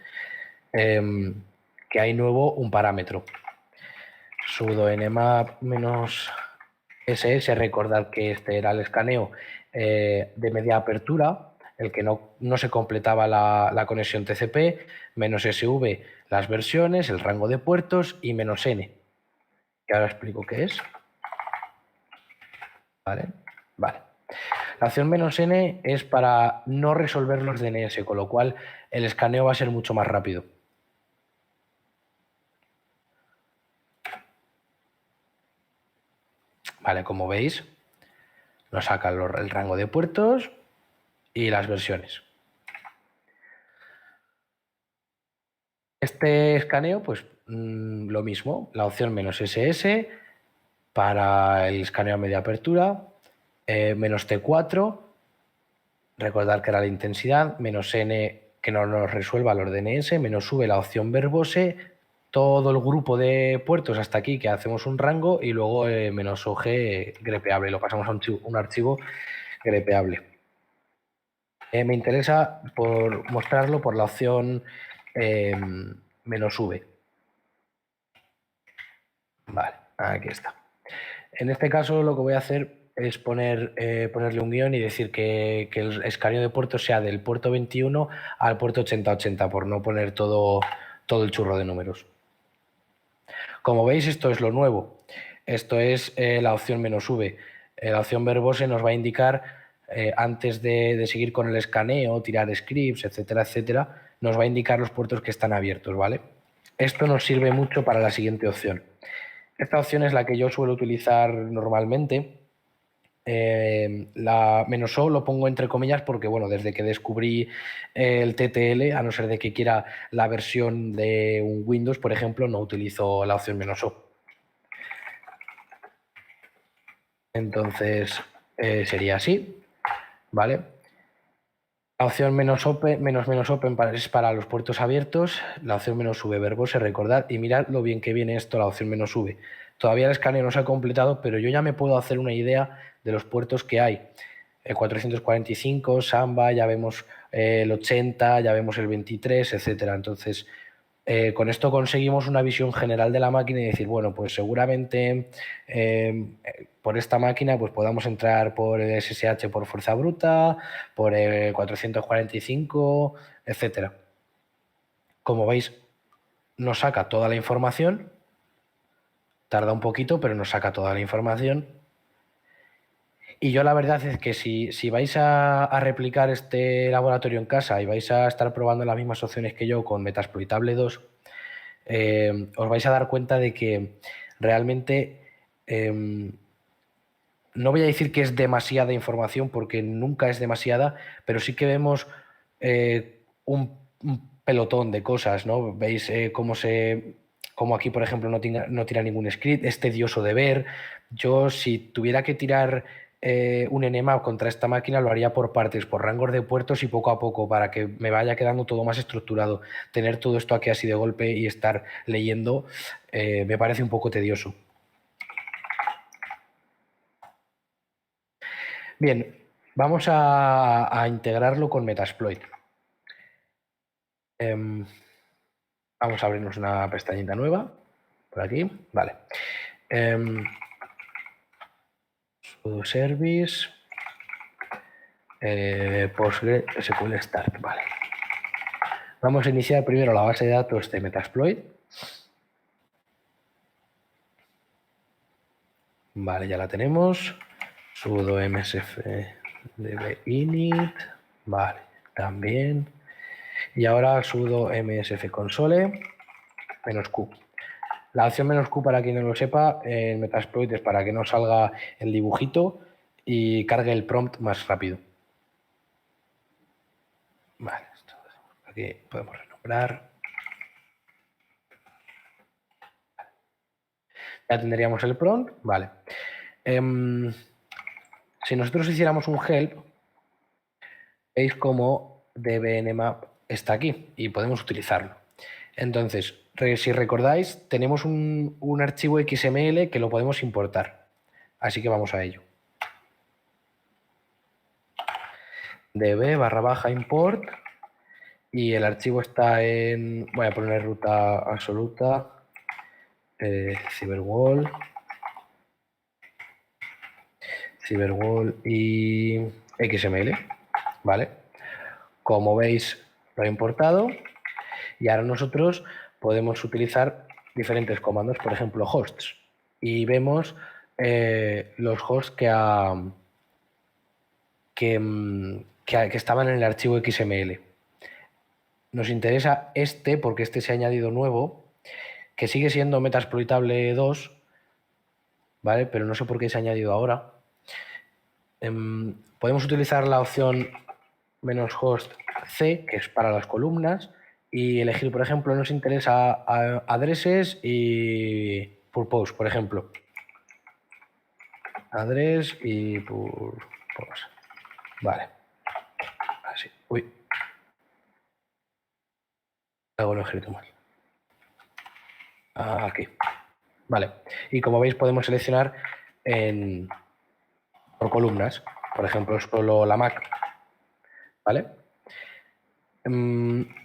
que hay nuevo un parámetro. Sudo nmap -ss, recordar que este era el escaneo de media apertura, el que no se completaba la conexión TCP, -sv las versiones, el rango de puertos y -n, que ahora explico qué es. Vale. La opción -n es para no resolver los DNS, con lo cual el escaneo va a ser mucho más rápido. Vale, como veis, nos saca el rango de puertos y las versiones. Este escaneo, pues lo mismo, la opción -ss para el escaneo a media apertura, -t4, recordar que era la intensidad, -n que no nos resuelva los DNS, -v la opción verbose, todo el grupo de puertos hasta aquí que hacemos un rango y luego -og grepeable, lo pasamos a un archivo grepeable. Me interesa mostrarlo por la opción -v. Vale, aquí está. En este caso lo que voy a hacer es ponerle un guión y decir que el escaneo de puertos sea del puerto 21 al puerto 8080, por no poner todo el churro de números. Como veis, esto es lo nuevo. Esto es la opción -v. La opción verbose nos va a indicar, antes de seguir con el escaneo, tirar scripts, etcétera, etcétera, nos va a indicar los puertos que están abiertos, ¿vale? Esto nos sirve mucho para la siguiente opción. Esta opción es la que yo suelo utilizar normalmente. La "-o" lo pongo entre comillas porque, bueno, desde que descubrí el TTL, a no ser de que quiera la versión de un Windows, por ejemplo, no utilizo la opción "-o". Entonces, sería así, ¿vale? La opción "-open" es para los puertos abiertos, la opción "-v" verbose, recordad, y mirad lo bien que viene esto, la opción "-v". Todavía el escaneo no se ha completado, pero yo ya me puedo hacer una idea de los puertos que hay. 445, Samba, ya vemos el 80, ya vemos el 23, etcétera. Entonces, con esto conseguimos una visión general de la máquina y decir, bueno, pues seguramente por esta máquina pues podamos entrar por el SSH por fuerza bruta, por el 445, etcétera. Como veis, nos saca toda la información, tarda un poquito, pero nos saca toda la información. Y yo la verdad es que si vais a replicar este laboratorio en casa y vais a estar probando las mismas opciones que yo con Metasploitable 2, os vais a dar cuenta de que realmente no voy a decir que es demasiada información porque nunca es demasiada, pero sí que vemos un pelotón de cosas, ¿no? Veis cómo aquí, por ejemplo, no tira ningún script, es tedioso de ver. Yo, si tuviera que tirar un Nmap contra esta máquina, lo haría por partes, por rangos de puertos y poco a poco, para que me vaya quedando todo más estructurado. Tener todo esto aquí así de golpe y estar leyendo me parece un poco tedioso. Bien, vamos a integrarlo con Metasploit. Vamos a abrirnos una pestañita nueva por aquí. Vale. Sudo service PostgreSQL Start. Vale. Vamos a iniciar primero la base de datos de Metasploit. Vale, ya la tenemos. Sudo msfdb init. Vale, también. Y ahora sudo msf console -q. La opción "-q", para quien no lo sepa, en Metasploit es para que no salga el dibujito y cargue el prompt más rápido. Vale, esto aquí podemos renombrar. Ya tendríamos el prompt. Vale. Si nosotros hiciéramos un help, veis cómo dbnmap está aquí y podemos utilizarlo. Entonces, si recordáis, tenemos un archivo XML que lo podemos importar. Así que vamos a ello. db /import y el archivo está en, voy a poner ruta absoluta, cyberwall y XML, ¿vale? Como veis, lo he importado y ahora nosotros podemos utilizar diferentes comandos, por ejemplo, hosts, y vemos los hosts que estaban en el archivo XML. Nos interesa este porque este se ha añadido nuevo, que sigue siendo Metasploitable 2, ¿vale? Pero no sé por qué se ha añadido ahora. Podemos utilizar la opción "-host c", que es para las columnas, y elegir, por ejemplo, nos interesa addresses y purpose, por ejemplo. Address y purpose. Vale. Así. Uy. Algo lo he escrito mal. Aquí. Vale. Y como veis, podemos seleccionar por columnas. Por ejemplo, solo la Mac. ¿Vale?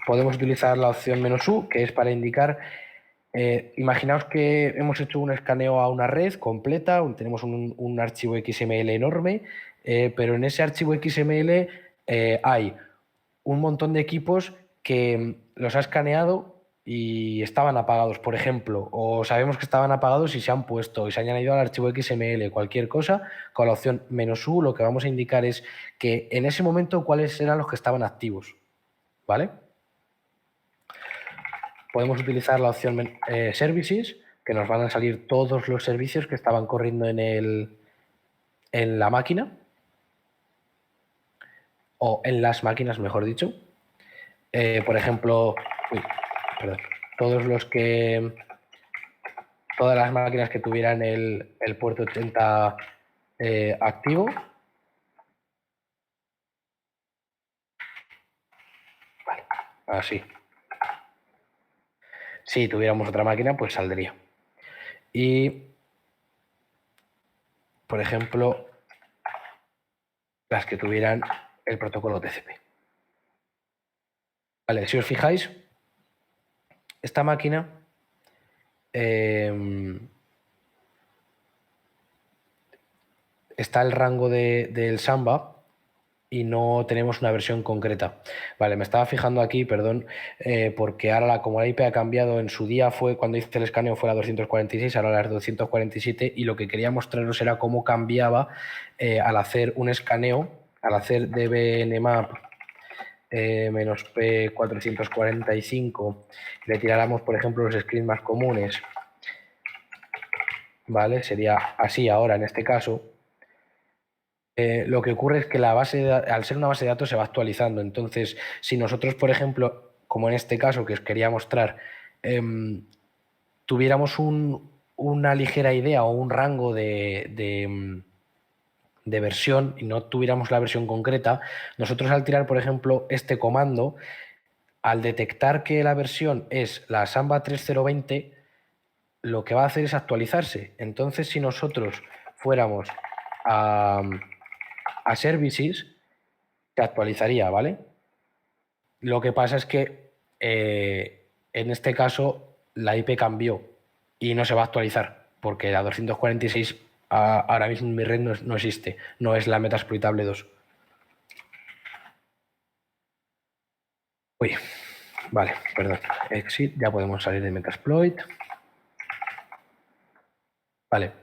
Podemos utilizar la opción "-u", que es para indicar, imaginaos que hemos hecho un escaneo a una red completa, tenemos un archivo XML enorme, pero en ese archivo XML hay un montón de equipos que los ha escaneado y estaban apagados, por ejemplo, o sabemos que estaban apagados y se han puesto y se han añadido al archivo XML, cualquier cosa. Con la opción "-u", lo que vamos a indicar es que en ese momento cuáles eran los que estaban activos, ¿vale? Podemos utilizar la opción Services, que nos van a salir todos los servicios que estaban corriendo en la máquina, o en las máquinas, mejor dicho. Por ejemplo, todas las máquinas que tuvieran el puerto 80 activo. Vale, así. Si tuviéramos otra máquina, pues saldría. Y, por ejemplo, las que tuvieran el protocolo TCP. Vale, si os fijáis, esta máquina está el rango del Samba y no tenemos una versión concreta. Vale, me estaba fijando aquí, perdón, porque ahora como la IP ha cambiado, en su día fue cuando hice el escaneo fue la 246, ahora la 247, y lo que quería mostraros era cómo cambiaba al hacer un escaneo, al hacer dbnmap menos P445, le tiráramos, por ejemplo, los scripts más comunes, ¿vale? Sería así ahora en este caso. Lo que ocurre es que la base al ser una base de datos se va actualizando. Entonces, si nosotros, por ejemplo, como en este caso que os quería mostrar, tuviéramos una ligera idea o un rango de versión y no tuviéramos la versión concreta, nosotros al tirar, por ejemplo, este comando, al detectar que la versión es la Samba 3020, lo que va a hacer es actualizarse. Entonces, si nosotros fuéramos a services, se actualizaría, ¿vale? Lo que pasa es que en este caso la IP cambió y no se va a actualizar porque la 246 ahora mismo en mi red no existe, no es la Metasploitable 2. Uy, vale, perdón. Exit, ya podemos salir de Metasploit. Vale.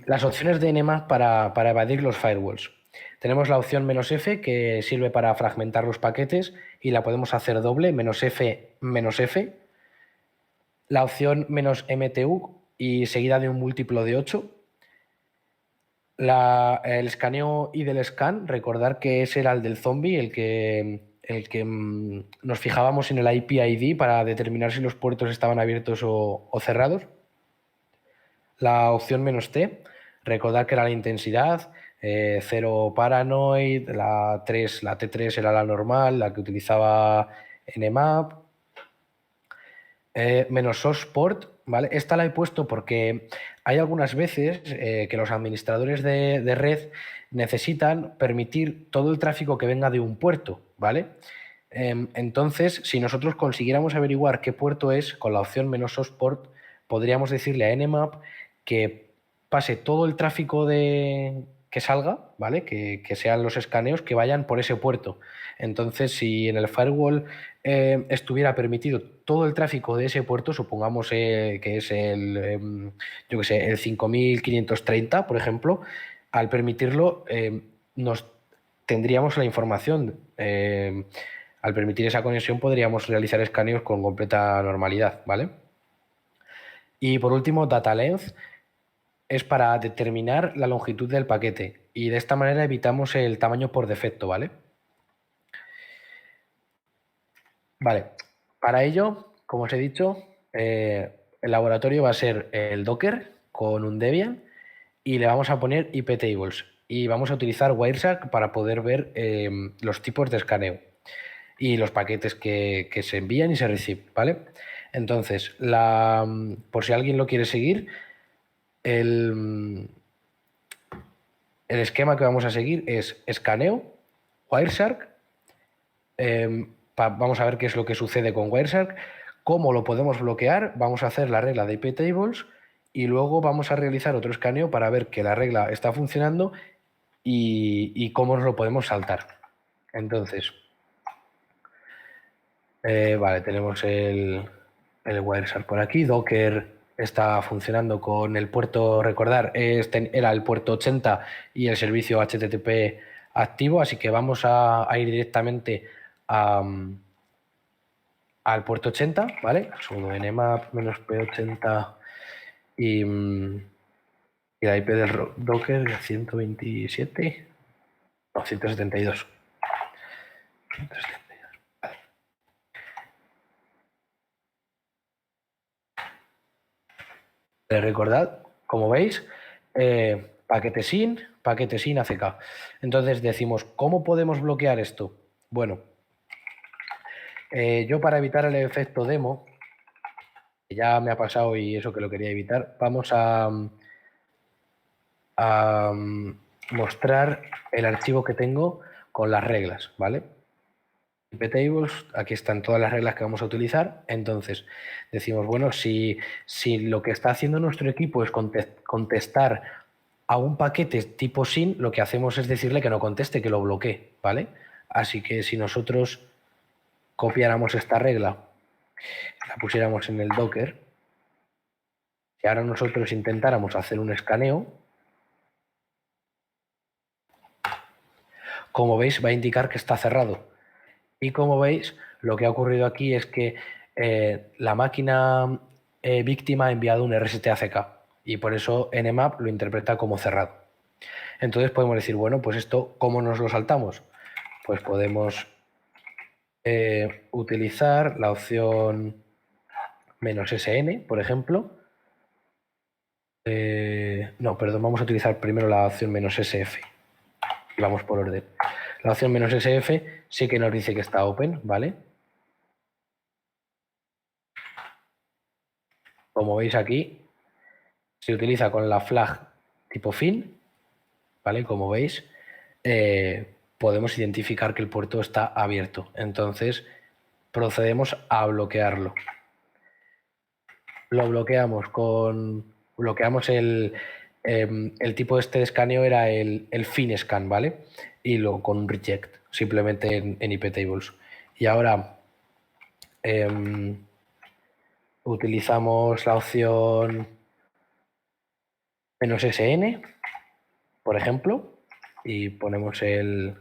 Las opciones de Nmap para evadir los firewalls. Tenemos la opción "-f", que sirve para fragmentar los paquetes y la podemos hacer doble, "-f", "-f". La opción "-mtu" y seguida de un múltiplo de 8. El escaneo y del scan, recordar que ese era el del zombie, el que nos fijábamos en el IP ID para determinar si los puertos estaban abiertos o cerrados. La opción "-t", recordar que era la intensidad, 0 paranoid, la T3 era la normal, la que utilizaba Nmap. "-source port", ¿vale? Esta la he puesto porque hay algunas veces que los administradores de red necesitan permitir todo el tráfico que venga de un puerto, ¿vale? Entonces, si nosotros consiguiéramos averiguar qué puerto es, con la opción "-source port, podríamos decirle a Nmap que pase todo el tráfico que salga, ¿vale? Que sean los escaneos que vayan por ese puerto. Entonces, si en el firewall estuviera permitido todo el tráfico de ese puerto, supongamos que es yo que sé, el 5530, por ejemplo, al permitirlo, nos tendríamos la información. Al permitir esa conexión podríamos realizar escaneos con completa normalidad, ¿vale? Y por último, data length es para determinar la longitud del paquete y de esta manera evitamos el tamaño por defecto, ¿vale? Vale, para ello, como os he dicho, el laboratorio va a ser el Docker con un Debian y le vamos a poner IP tables y vamos a utilizar Wireshark para poder ver los tipos de escaneo y los paquetes que se envían y se reciben, ¿vale? Entonces, por si alguien lo quiere seguir, el esquema que vamos a seguir es escaneo, Wireshark. Vamos a ver qué es lo que sucede con Wireshark, cómo lo podemos bloquear, vamos a hacer la regla de IP tables y luego vamos a realizar otro escaneo para ver que la regla está funcionando y cómo nos lo podemos saltar. Entonces, vale, tenemos el Wireshark por aquí. Docker está funcionando con el puerto, recordar, este era el puerto 80 y el servicio HTTP activo, así que vamos a ir directamente al puerto 80, ¿vale? Sudo nmap -p80 y la IP del Docker 127, no, 172. 172. Recordad, como veis, paquete sin ACK. Entonces decimos, ¿cómo podemos bloquear esto? Bueno, yo para evitar el efecto demo, que ya me ha pasado y eso que lo quería evitar, vamos a mostrar el archivo que tengo con las reglas, ¿vale? iptables, aquí están todas las reglas que vamos a utilizar. Entonces decimos, bueno, si lo que está haciendo nuestro equipo es contestar a un paquete tipo SYN, lo que hacemos es decirle que no conteste, que lo bloquee, ¿vale? Así que si nosotros copiáramos esta regla, la pusiéramos en el Docker, y ahora nosotros intentáramos hacer un escaneo, como veis va a indicar que está cerrado. Y como veis, lo que ha ocurrido aquí es que la máquina víctima ha enviado un RSTACK y por eso Nmap lo interpreta como cerrado. Entonces podemos decir, bueno, pues esto, ¿cómo nos lo saltamos? Pues podemos utilizar la opción "-sn", por ejemplo. No, perdón, vamos a utilizar primero la opción "-sf". Y vamos por orden. La opción "-sf" sí que nos dice que está open, ¿vale? Como veis aquí, se utiliza con la flag tipo fin, ¿vale? Como veis, podemos identificar que el puerto está abierto. Entonces, procedemos a bloquearlo. Lo bloqueamos bloqueamos el tipo este de escaneo era el fin scan, ¿vale? Y con un reject, simplemente en iptables. Y ahora utilizamos la opción "-sn", por ejemplo, y ponemos el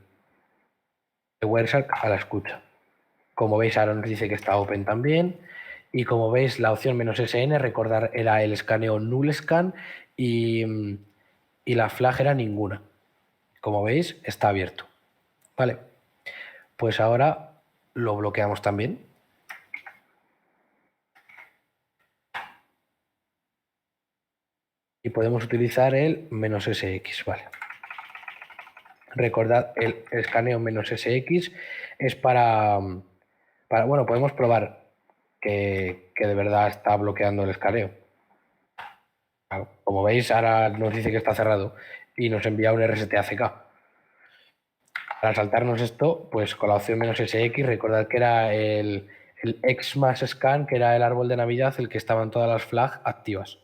Wireshark a la escucha. Como veis, ahora nos dice que está open también. Y como veis, la opción "-sn", recordar, era el escaneo null scan y la flag era ninguna. Como veis, está abierto. Vale, pues ahora lo bloqueamos también. Y podemos utilizar el "-sx", vale. Recordad, el escaneo "-sx es bueno, podemos probar que de verdad está bloqueando el escaneo. Como veis, ahora nos dice que está cerrado y nos envía un RSTACK. Para saltarnos esto, pues con la opción "-sx, recordad que era el Xmas-scan, que era el árbol de Navidad, el que estaban todas las flags activas.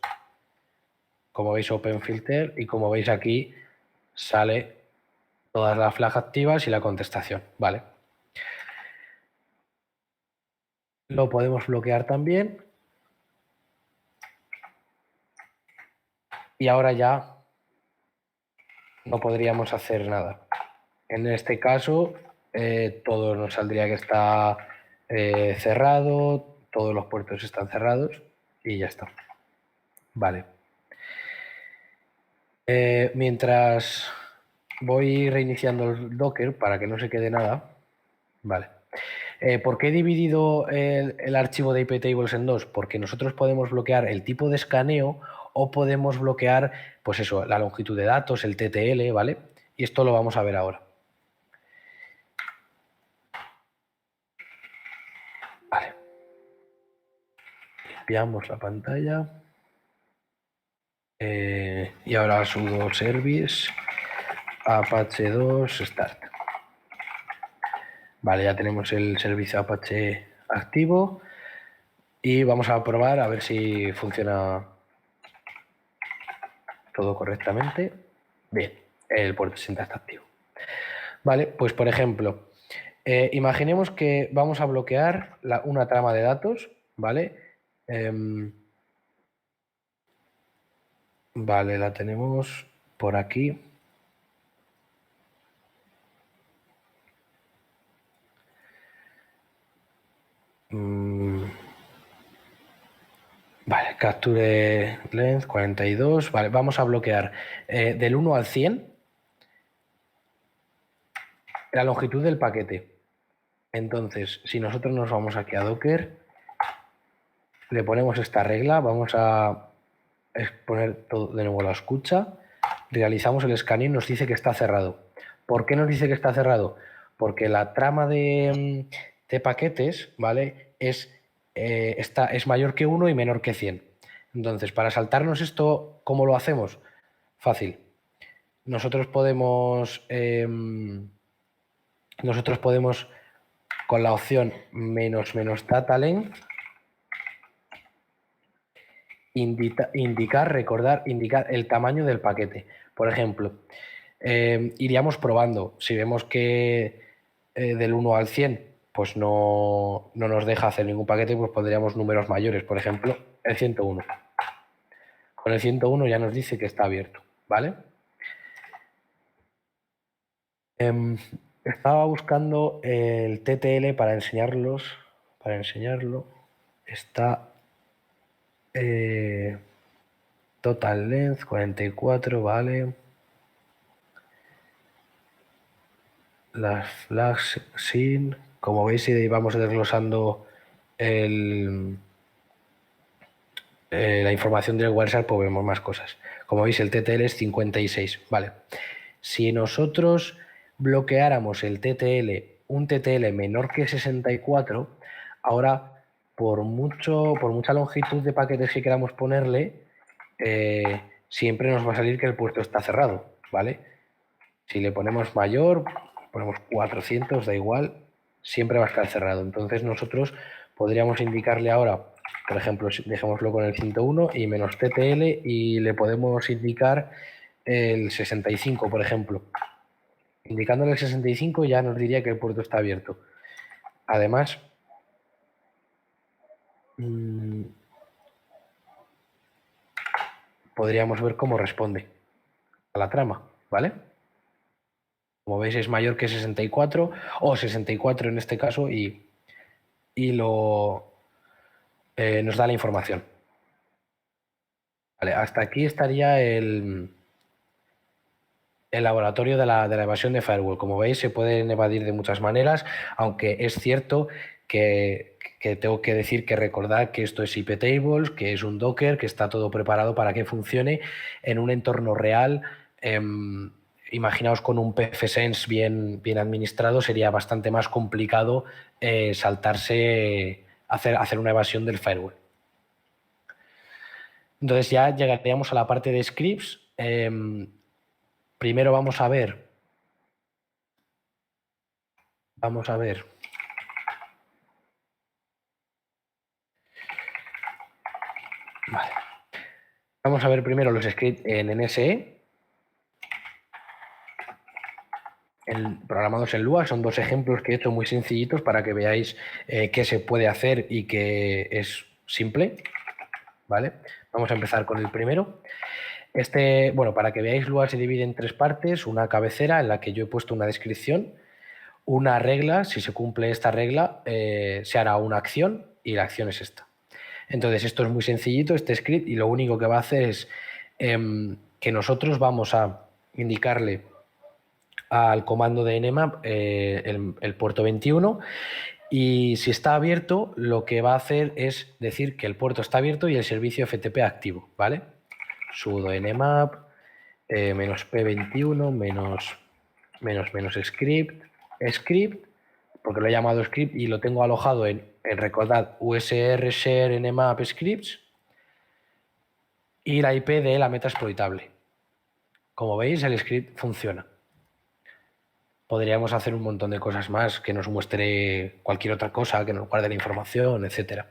Como veis, open filter, y como veis aquí sale todas las flags activas y la contestación, ¿vale? Lo podemos bloquear también. Y ahora ya no podríamos hacer nada. En este caso, todo nos saldría que está cerrado, todos los puertos están cerrados y ya está. Vale. Mientras voy reiniciando el Docker para que no se quede nada. Vale. ¿Por qué he dividido el archivo de iptables en dos? Porque nosotros podemos bloquear el tipo de escaneo o podemos bloquear, pues eso, la longitud de datos, el TTL, ¿vale? Y esto lo vamos a ver ahora. Vale. Limpiamos la pantalla. Y ahora sudo service apache 2 start. Vale, ya tenemos el servicio Apache activo y vamos a probar a ver si funciona todo correctamente. Bien, el puerto syntax está activo. Vale, pues por ejemplo, imaginemos que vamos a bloquear una trama de datos, ¿vale? Vale, la tenemos por aquí. Vale, capture length 42. Vale, vamos a bloquear del 1 al 100 la longitud del paquete. Entonces, si nosotros nos vamos aquí a Docker, le ponemos esta regla, vamos a exponer todo de nuevo a la escucha, realizamos el escaneo y nos dice que está cerrado. ¿Por qué nos dice que está cerrado? Porque la trama de paquetes, ¿vale? Es mayor que 1 y menor que 100. Entonces, para saltarnos esto, ¿cómo lo hacemos? Fácil. nosotros podemos con la opción menos data length indicar el tamaño del paquete. Por ejemplo, iríamos probando. Si vemos que del 1 al 100 pues no nos deja hacer ningún paquete, pues pondríamos números mayores. Por ejemplo, el 101. Con el 101 ya nos dice que está abierto, ¿vale? Estaba buscando el TTL para enseñarlo. Está total length 44, ¿vale? Las flags sin, como veis, si vamos desglosando la información del WhatsApp, pues vemos más cosas. Como veis, el TTL es 56, ¿vale? Si nosotros bloqueáramos el TTL, un TTL menor que 64, ahora por mucha longitud de paquetes que queramos ponerle, siempre nos va a salir que el puerto está cerrado, ¿vale? Si le ponemos mayor, ponemos 400, da igual, siempre va a estar cerrado. Entonces nosotros podríamos indicarle ahora, por ejemplo, dejémoslo con el 101 y menos TTL y le podemos indicar el 65, por ejemplo. Indicándole el 65 ya nos diría que el puerto está abierto. Además, podríamos ver cómo responde a la trama, ¿vale? Como veis es mayor que 64 o 64 en este caso y nos da la información. Vale, hasta aquí estaría el laboratorio de la evasión de firewall. Como veis, se pueden evadir de muchas maneras, aunque es cierto que tengo que decir que recordad que esto es iptables, que es un Docker, que está todo preparado para que funcione en un entorno real. Imaginaos con un pfSense bien administrado, sería bastante más complicado hacer una evasión del firewall. Entonces ya llegaríamos a la parte de scripts. Primero vamos a ver. Vale. Vamos a ver primero los scripts en NSE. Programados en Lua, son dos ejemplos que he hecho muy sencillitos para que veáis qué se puede hacer y que es simple, ¿vale? Vamos a empezar con el primero. Bueno, para que veáis, Lua se divide en tres partes: una cabecera en la que yo he puesto una descripción, una regla, si se cumple esta regla se hará una acción y la acción es esta. Entonces esto es muy sencillito, este script, y lo único que va a hacer es que nosotros vamos a indicarle al comando de nmap el puerto 21 y si está abierto lo que va a hacer es decir que el puerto está abierto y el servicio FTP activo, ¿vale? Sudo nmap -p21 menos script, porque lo he llamado script y lo tengo alojado en recordad usr share nmap scripts y la IP de la meta exploitable. Como veis, el script funciona. Podríamos hacer un montón de cosas más, que nos muestre cualquier otra cosa, que nos guarde la información, etc.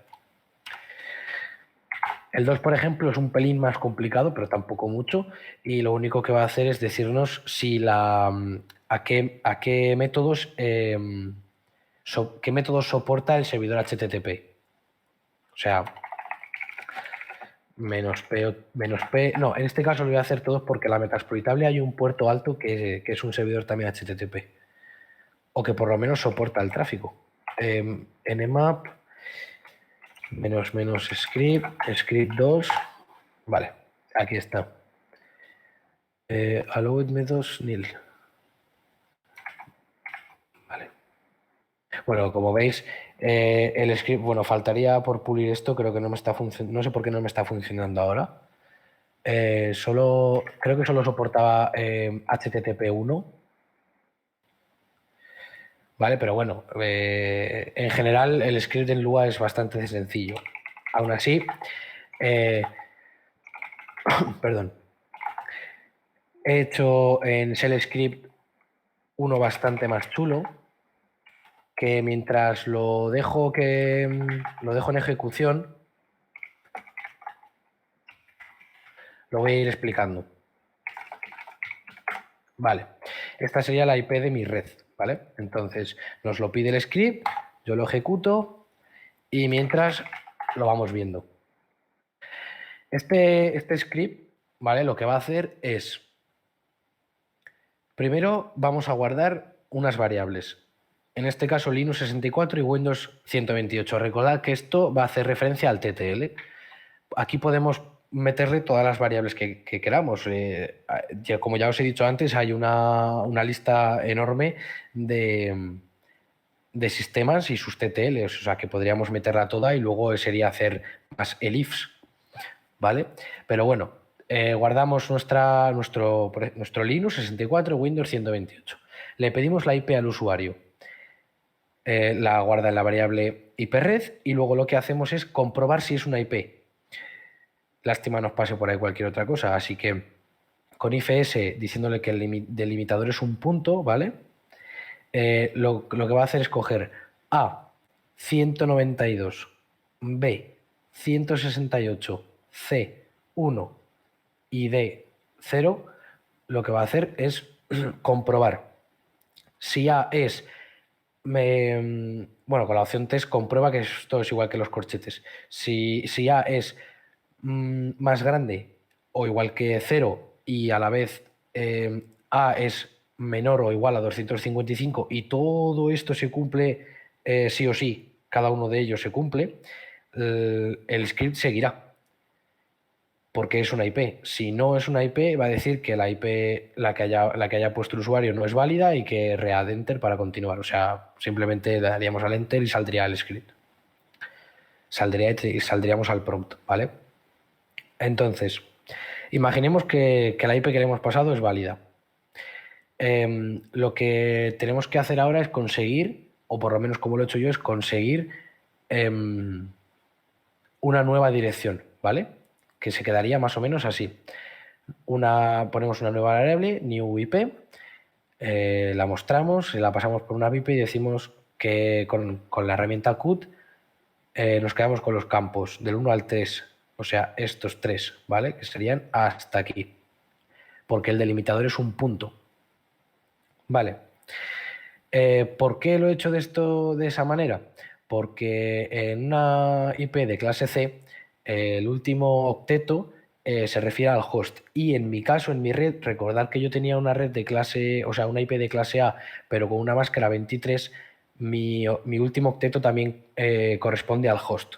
El 2, por ejemplo, es un pelín más complicado, pero tampoco mucho, y lo único que va a hacer es decirnos si a qué métodos soporta el servidor HTTP. O sea, -p, no, en este caso lo voy a hacer todos porque la metaexploitable hay un puerto alto que es un servidor también HTTP. O que por lo menos soporta el tráfico. Nmap script 2, vale, aquí está. Allowed methods nil. Vale. Bueno, como veis, el script, bueno, faltaría por pulir esto, creo que no me está funcionando, no sé por qué no me está funcionando ahora. Creo que solo soportaba HTTP 1. Vale, pero bueno, en general el script en Lua es bastante sencillo. Aún así, perdón. He hecho en Shell Script uno bastante más chulo, que mientras lo dejo en ejecución, lo voy a ir explicando. Vale, esta sería la IP de mi red, ¿vale? Entonces nos lo pide el script, yo lo ejecuto y mientras lo vamos viendo. Este script, ¿vale? Lo que va a hacer es, primero vamos a guardar unas variables. En este caso Linux 64 y Windows 128. Recordad que esto va a hacer referencia al TTL. Aquí podemos meterle todas las variables que queramos. Como ya os he dicho antes, hay una lista enorme de sistemas y sus TTLs, o sea que podríamos meterla toda y luego sería hacer más elifs, ¿vale? Pero bueno, guardamos nuestro Linux 64, Windows 128. Le pedimos la IP al usuario, la guarda en la variable IPRed y luego lo que hacemos es comprobar si es una IP. Lástima nos pase por ahí cualquier otra cosa, así que con ifs diciéndole que el delimitador es un punto, ¿vale? Lo que va a hacer es coger A 192, B 168, C 1 y D 0. Lo que va a hacer es comprobar si A es... bueno, con la opción test comprueba que esto es igual que los corchetes. Si A es más grande o igual que 0 y a la vez A es menor o igual a 255 y todo esto se cumple sí o sí, cada uno de ellos se cumple, el script seguirá porque es una IP. Si no es una IP, va a decir que la IP, la que haya puesto el usuario, no es válida y que read enter para continuar. O sea, simplemente le daríamos al enter y saldría el script. Saldríamos al prompt, ¿vale? Entonces, imaginemos que la IP que le hemos pasado es válida. Lo que tenemos que hacer ahora es conseguir, o por lo menos como lo he hecho yo, es conseguir una nueva dirección, ¿vale? Que se quedaría más o menos así. Ponemos una nueva variable, new IP, la mostramos, la pasamos por una VIP y decimos que con la herramienta cut nos quedamos con los campos del 1 al 3, o sea, estos tres, ¿vale? Que serían hasta aquí, porque el delimitador es un punto. Vale. ¿Por qué lo he hecho de esa manera? Porque en una IP de clase C, el último octeto se refiere al host. Y en mi caso, en mi red, recordad que yo tenía una red de clase, o sea, una IP de clase A, pero con una máscara 23, mi último octeto también corresponde al host.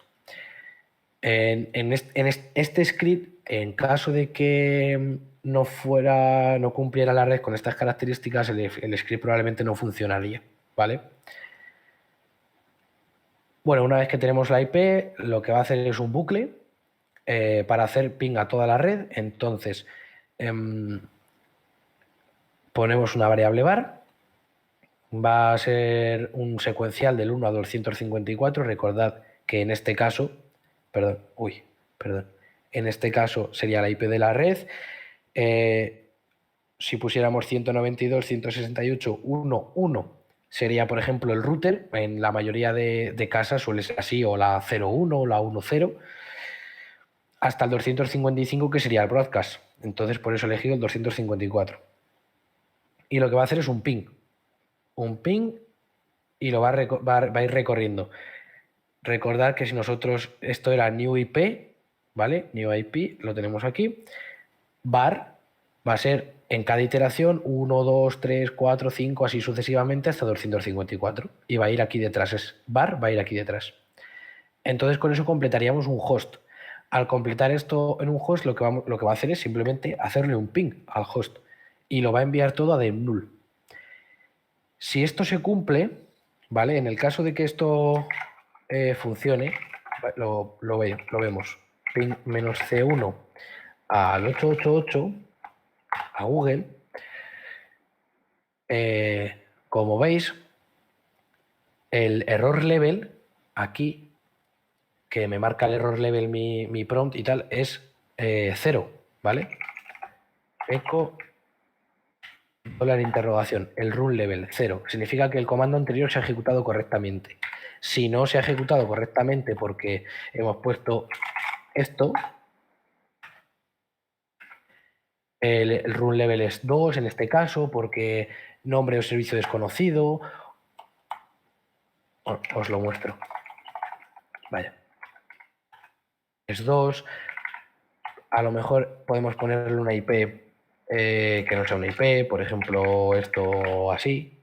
En este script, en caso de que no cumpliera la red con estas características, el script probablemente no funcionaría, ¿vale? Bueno, una vez que tenemos la IP, lo que va a hacer es un bucle para hacer ping a toda la red. Entonces, ponemos una variable var. Va a ser un secuencial del 1 a 254. Recordad que en este caso, perdón, en este caso sería la IP de la red. Si pusiéramos 192, 168, 1, 1, sería, por ejemplo, el router. En la mayoría de casas suele ser así, o la 01 o la 10, hasta el 255, que sería el broadcast. Entonces, por eso he elegido el 254. Y lo que va a hacer es un ping. Un ping y lo va a ir recorriendo. Recordad que si nosotros, esto era new IP, ¿vale? New IP, lo tenemos aquí. Var va a ser en cada iteración 1, 2, 3, 4, 5, así sucesivamente hasta 254. Y va a ir aquí detrás, var va a ir aquí detrás. Entonces con eso completaríamos un host. Al completar esto en un host, lo que va a hacer es simplemente hacerle un ping al host y lo va a enviar todo a demnull. Si esto se cumple, ¿vale? En el caso de que esto funcione, lo vemos. Ping -C1 al 888 a Google. Como veis, el error level aquí, que me marca el error level mi prompt y tal, es 0, ¿vale? Echo $, el run level 0. Significa que el comando anterior se ha ejecutado correctamente. Si no se ha ejecutado correctamente porque hemos puesto esto, el run level es 2 en este caso, porque nombre o servicio desconocido. Os lo muestro. Vaya. Es 2. A lo mejor podemos ponerle una IP que no sea una IP, por ejemplo, esto así.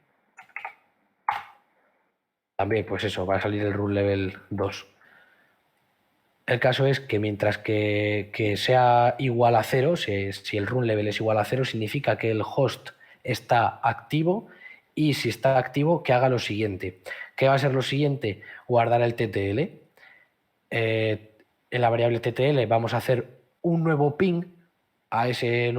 También, pues eso, va a salir el run level 2. El caso es que mientras que sea igual a 0, si el run level es igual a 0, significa que el host está activo, y si está activo, que haga lo siguiente. ¿Qué va a ser lo siguiente? Guardar el TTL. En la variable TTL vamos a hacer un nuevo ping a ese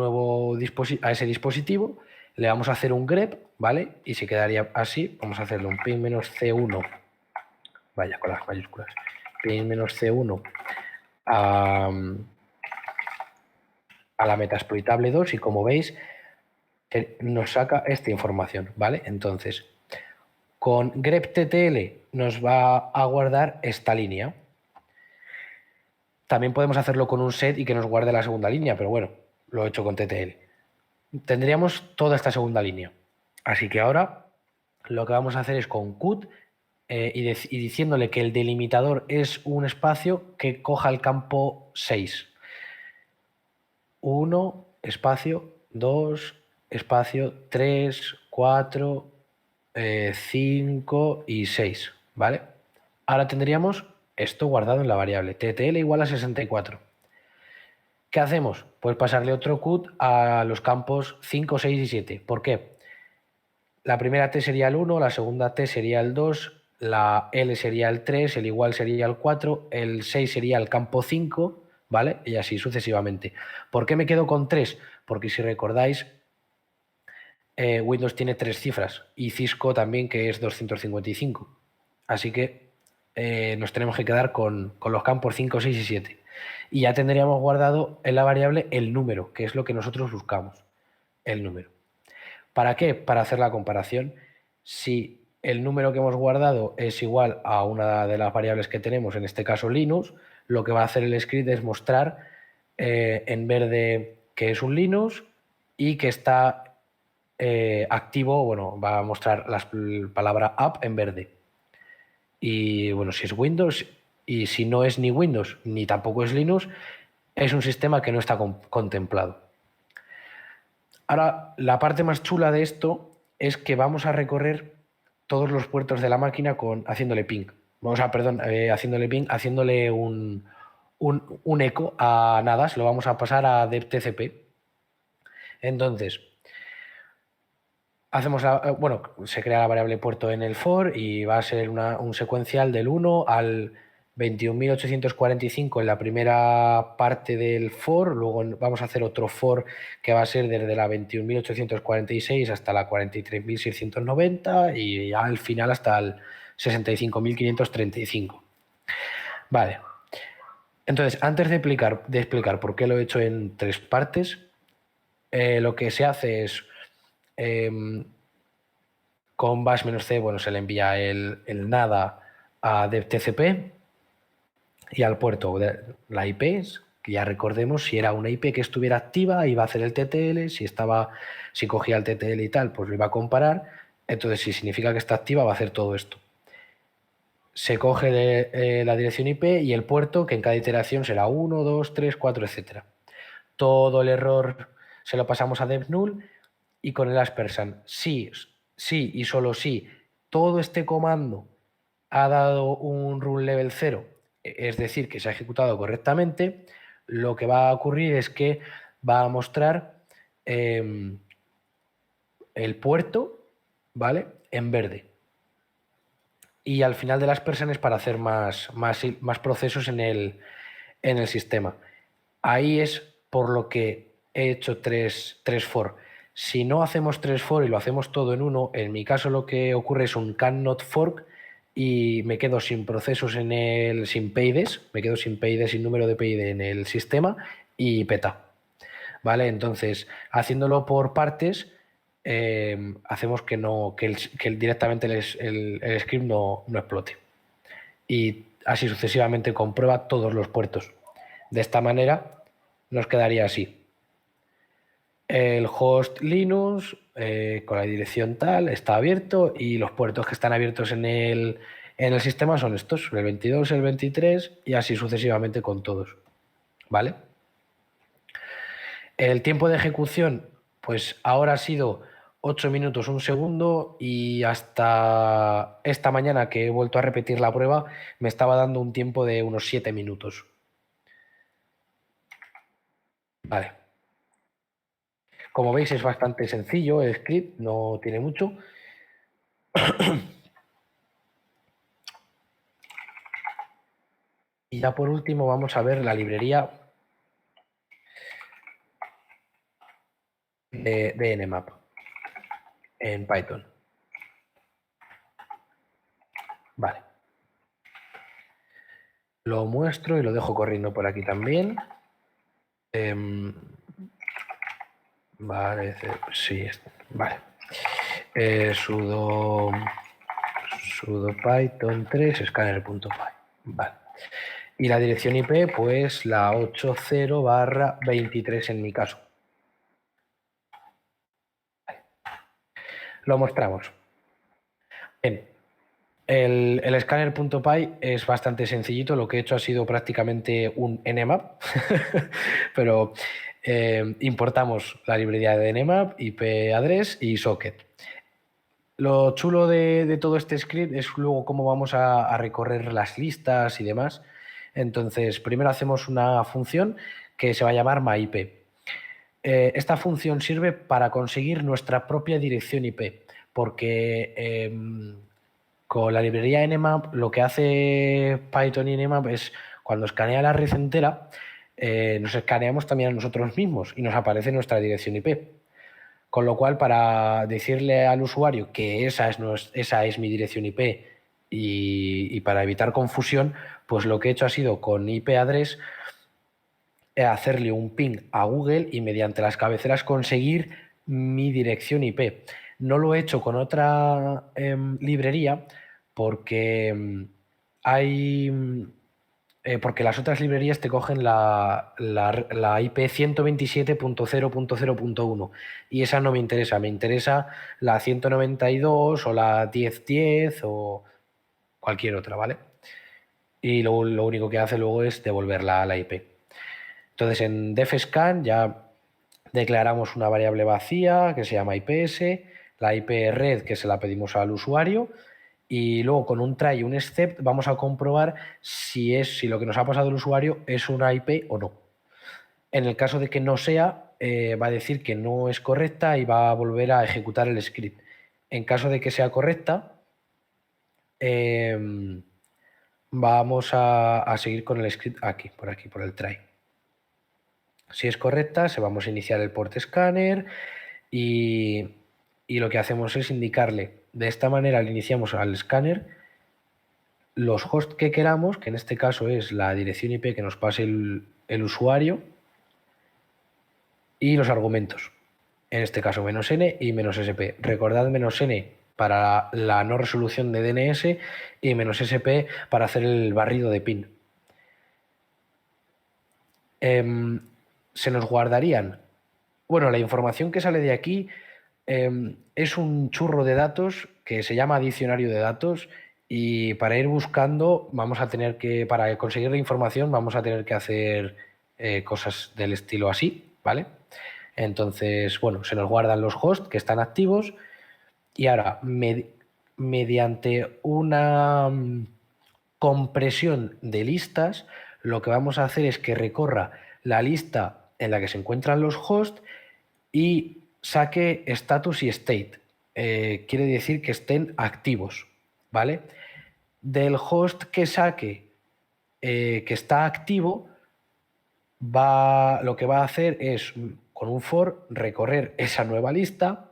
dispositivo, le vamos a hacer un grep, ¿vale? Y se quedaría así. Vamos a hacerle un ping menos C1, vaya, con las mayúsculas, ping menos C1 a la metaexploitable 2, y como veis nos saca esta información, ¿vale? Entonces, con grepttl nos va a guardar esta línea. También podemos hacerlo con un set y que nos guarde la segunda línea, pero bueno, lo he hecho con ttl. Tendríamos toda esta segunda línea. Así que ahora lo que vamos a hacer es con cut y diciéndole que el delimitador es un espacio que coja el campo 6. 1, espacio, 2, espacio, 3, 4, 5 y 6, ¿vale? Ahora tendríamos esto guardado en la variable ttl igual a 64. ¿Qué hacemos? Pues pasarle otro cut a los campos 5, 6 y 7. ¿Por qué? La primera T sería el 1, la segunda T sería el 2, la L sería el 3, el igual sería el 4, el 6 sería el campo 5, ¿vale? Y así sucesivamente. ¿Por qué me quedo con 3? Porque si recordáis, Windows tiene 3 cifras y Cisco también, que es 255. Así que nos tenemos que quedar con los campos 5, 6 y 7. Y ya tendríamos guardado en la variable el número, que es lo que nosotros buscamos, el número. ¿Para qué? Para hacer la comparación. Si el número que hemos guardado es igual a una de las variables que tenemos, en este caso Linux, lo que va a hacer el script es mostrar en verde que es un Linux y que está activo. Bueno, va a mostrar la palabra app en verde. Y bueno, si es Windows, y si no es ni Windows ni tampoco es Linux, es un sistema que no está contemplado. Ahora, la parte más chula de esto es que vamos a recorrer todos los puertos de la máquina haciéndole ping. Haciéndole ping, haciéndole un eco a nada, se lo vamos a pasar a deptcp. Entonces, se crea la variable puerto en el for y va a ser un secuencial del 1 al 21.845 en la primera parte del for. Luego vamos a hacer otro for que va a ser desde la 21.846 hasta la 43.690 y al final hasta el 65.535. Vale. Entonces, antes de explicar por qué lo he hecho en 3 partes, lo que se hace es con bash-c, bueno, se le envía el nada a deptcp y al puerto de la IP, que ya recordemos, si era una IP que estuviera activa, iba a hacer el TTL, si cogía el TTL y tal, pues lo iba a comparar. Entonces, si significa que está activa, va a hacer todo esto. Se coge la dirección IP y el puerto, que en cada iteración será 1, 2, 3, 4, etc. Todo el error se lo pasamos a devnull y con el aspersan, sí y solo si todo este comando ha dado un run level 0, es decir, que se ha ejecutado correctamente, lo que va a ocurrir es que va a mostrar el puerto, ¿vale?, en verde. Y al final de las personas para hacer más procesos en el sistema. Ahí es por lo que he hecho tres for. Si no hacemos 3 for y lo hacemos todo en uno, en mi caso lo que ocurre es un cannot fork y me quedo sin procesos sin PIDs, me quedo sin PID, sin número de PID en el sistema y peta. ¿Vale? Entonces, haciéndolo por partes, hacemos que directamente el script no explote. Y así sucesivamente comprueba todos los puertos. De esta manera nos quedaría así. El host Linux con la dirección tal está abierto y los puertos que están abiertos en el sistema son estos, el 22, el 23 y así sucesivamente con todos. ¿Vale? El tiempo de ejecución, pues ahora ha sido 8 minutos, 1 segundo y hasta esta mañana que he vuelto a repetir la prueba me estaba dando un tiempo de unos 7 minutos. Vale. Como veis es bastante sencillo el script, no tiene mucho. Y ya por último vamos a ver la librería de Nmap en Python. Vale. Lo muestro y lo dejo corriendo por aquí también. Vale, sí, vale. Sudo python 3 scanner.py. Vale. Y la dirección IP, pues la 80/23 en mi caso. Vale. Lo mostramos. Bien. El scanner.py es bastante sencillito. Lo que he hecho ha sido prácticamente un nmap, pero importamos la librería de nmap, IP address y socket. Lo chulo de todo este script es luego cómo vamos a recorrer las listas y demás. Entonces, primero hacemos una función que se va a llamar myIP. Esta función sirve para conseguir nuestra propia dirección IP, porque con la librería Nmap lo que hace Python y Nmap es cuando escanea la red entera, nos escaneamos también a nosotros mismos y nos aparece nuestra dirección IP. Con lo cual, para decirle al usuario que esa es mi dirección IP y para evitar confusión, pues lo que he hecho ha sido con IP address hacerle un ping a Google y mediante las cabeceras conseguir mi dirección IP. No lo he hecho con otra librería porque porque las otras librerías te cogen la IP 127.0.0.1 y esa no me interesa, me interesa la 192 o la 1010 o cualquier otra, ¿vale? Y lo único que hace luego es devolver la IP. Entonces en defscan ya declaramos una variable vacía que se llama IPS, la IP red que se la pedimos al usuario y luego con un try y un except vamos a comprobar si lo que nos ha pasado el usuario es una IP o no. En el caso de que no sea, va a decir que no es correcta y va a volver a ejecutar el script. En caso de que sea correcta, vamos a seguir con el script aquí, por el try. Si es correcta, se vamos a iniciar el port scanner y lo que hacemos es indicarle, de esta manera le iniciamos al escáner los hosts que queramos, que en este caso es la dirección IP que nos pase el usuario y los argumentos, en este caso "-n" y "-sp". Recordad "-n" para la no resolución de DNS y "-sp" para hacer el barrido de PIN. Se nos guardarían, bueno, la información que sale de aquí es un churro de datos que se llama diccionario de datos y para ir buscando vamos a tener que, para conseguir la información vamos a tener que hacer cosas del estilo así, ¿vale? Entonces, bueno, se nos guardan los hosts que están activos y ahora mediante una compresión de listas, lo que vamos a hacer es que recorra la lista en la que se encuentran los hosts y saque status y state. Quiere decir que estén activos, ¿vale? Del host que saque que está activo, lo que va a hacer es, con un for, recorrer esa nueva lista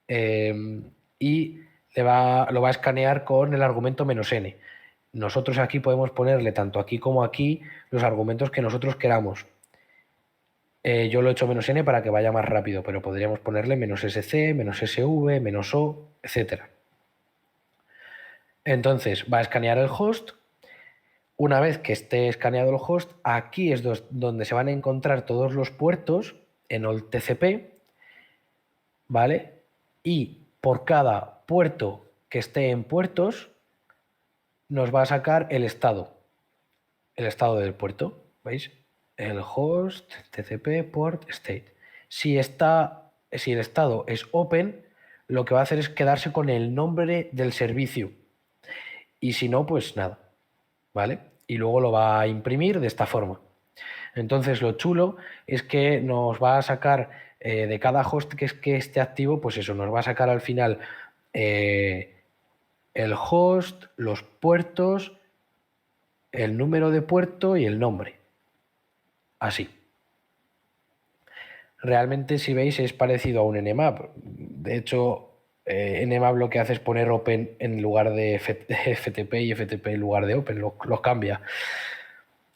y lo va a escanear con el argumento "-n". Nosotros aquí podemos ponerle tanto aquí como aquí los argumentos que nosotros queramos. Yo lo he hecho "-n" para que vaya más rápido, pero podríamos ponerle "-sc", "-sv", "-o", etcétera. Entonces va a escanear el host. Una vez que esté escaneado el host, aquí es donde se van a encontrar todos los puertos en el TCP, ¿vale? Y por cada puerto que esté en puertos, nos va a sacar el estado del puerto, ¿veis? El host, TCP, port, state. Si el estado es open, lo que va a hacer es quedarse con el nombre del servicio. Y si no, pues nada, ¿vale? Y luego lo va a imprimir de esta forma. Entonces lo chulo es que nos va a sacar de cada host que esté activo, pues eso, nos va a sacar al final el host, los puertos, el número de puerto y el nombre. Así. Realmente, si veis, es parecido a un Nmap. De hecho, Nmap lo que hace es poner open en lugar de FTP y FTP en lugar de open, los cambia.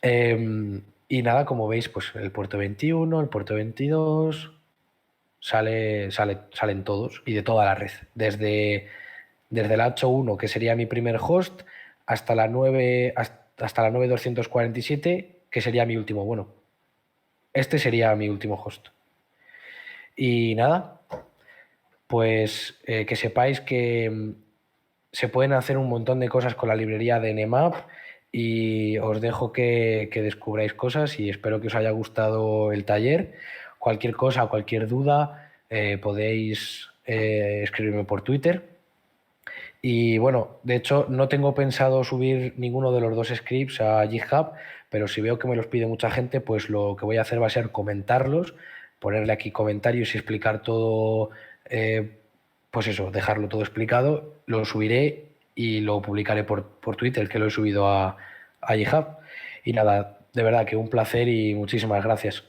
Y nada, como veis, pues el puerto 21, el puerto 22, salen todos y de toda la red. Desde el H1, que sería mi primer host, hasta la 9247, que sería mi último. Bueno, este sería mi último host. Y nada, pues que sepáis que se pueden hacer un montón de cosas con la librería de Nmap y os dejo que descubráis cosas y espero que os haya gustado el taller. Cualquier cosa, cualquier duda, podéis escribirme por Twitter. Y bueno, de hecho no tengo pensado subir ninguno de los dos scripts a GitHub, pero si veo que me los pide mucha gente, pues lo que voy a hacer va a ser comentarlos, ponerle aquí comentarios y explicar todo, pues eso, dejarlo todo explicado, lo subiré y lo publicaré por Twitter, que lo he subido a GitHub. Y nada, de verdad que un placer y muchísimas gracias.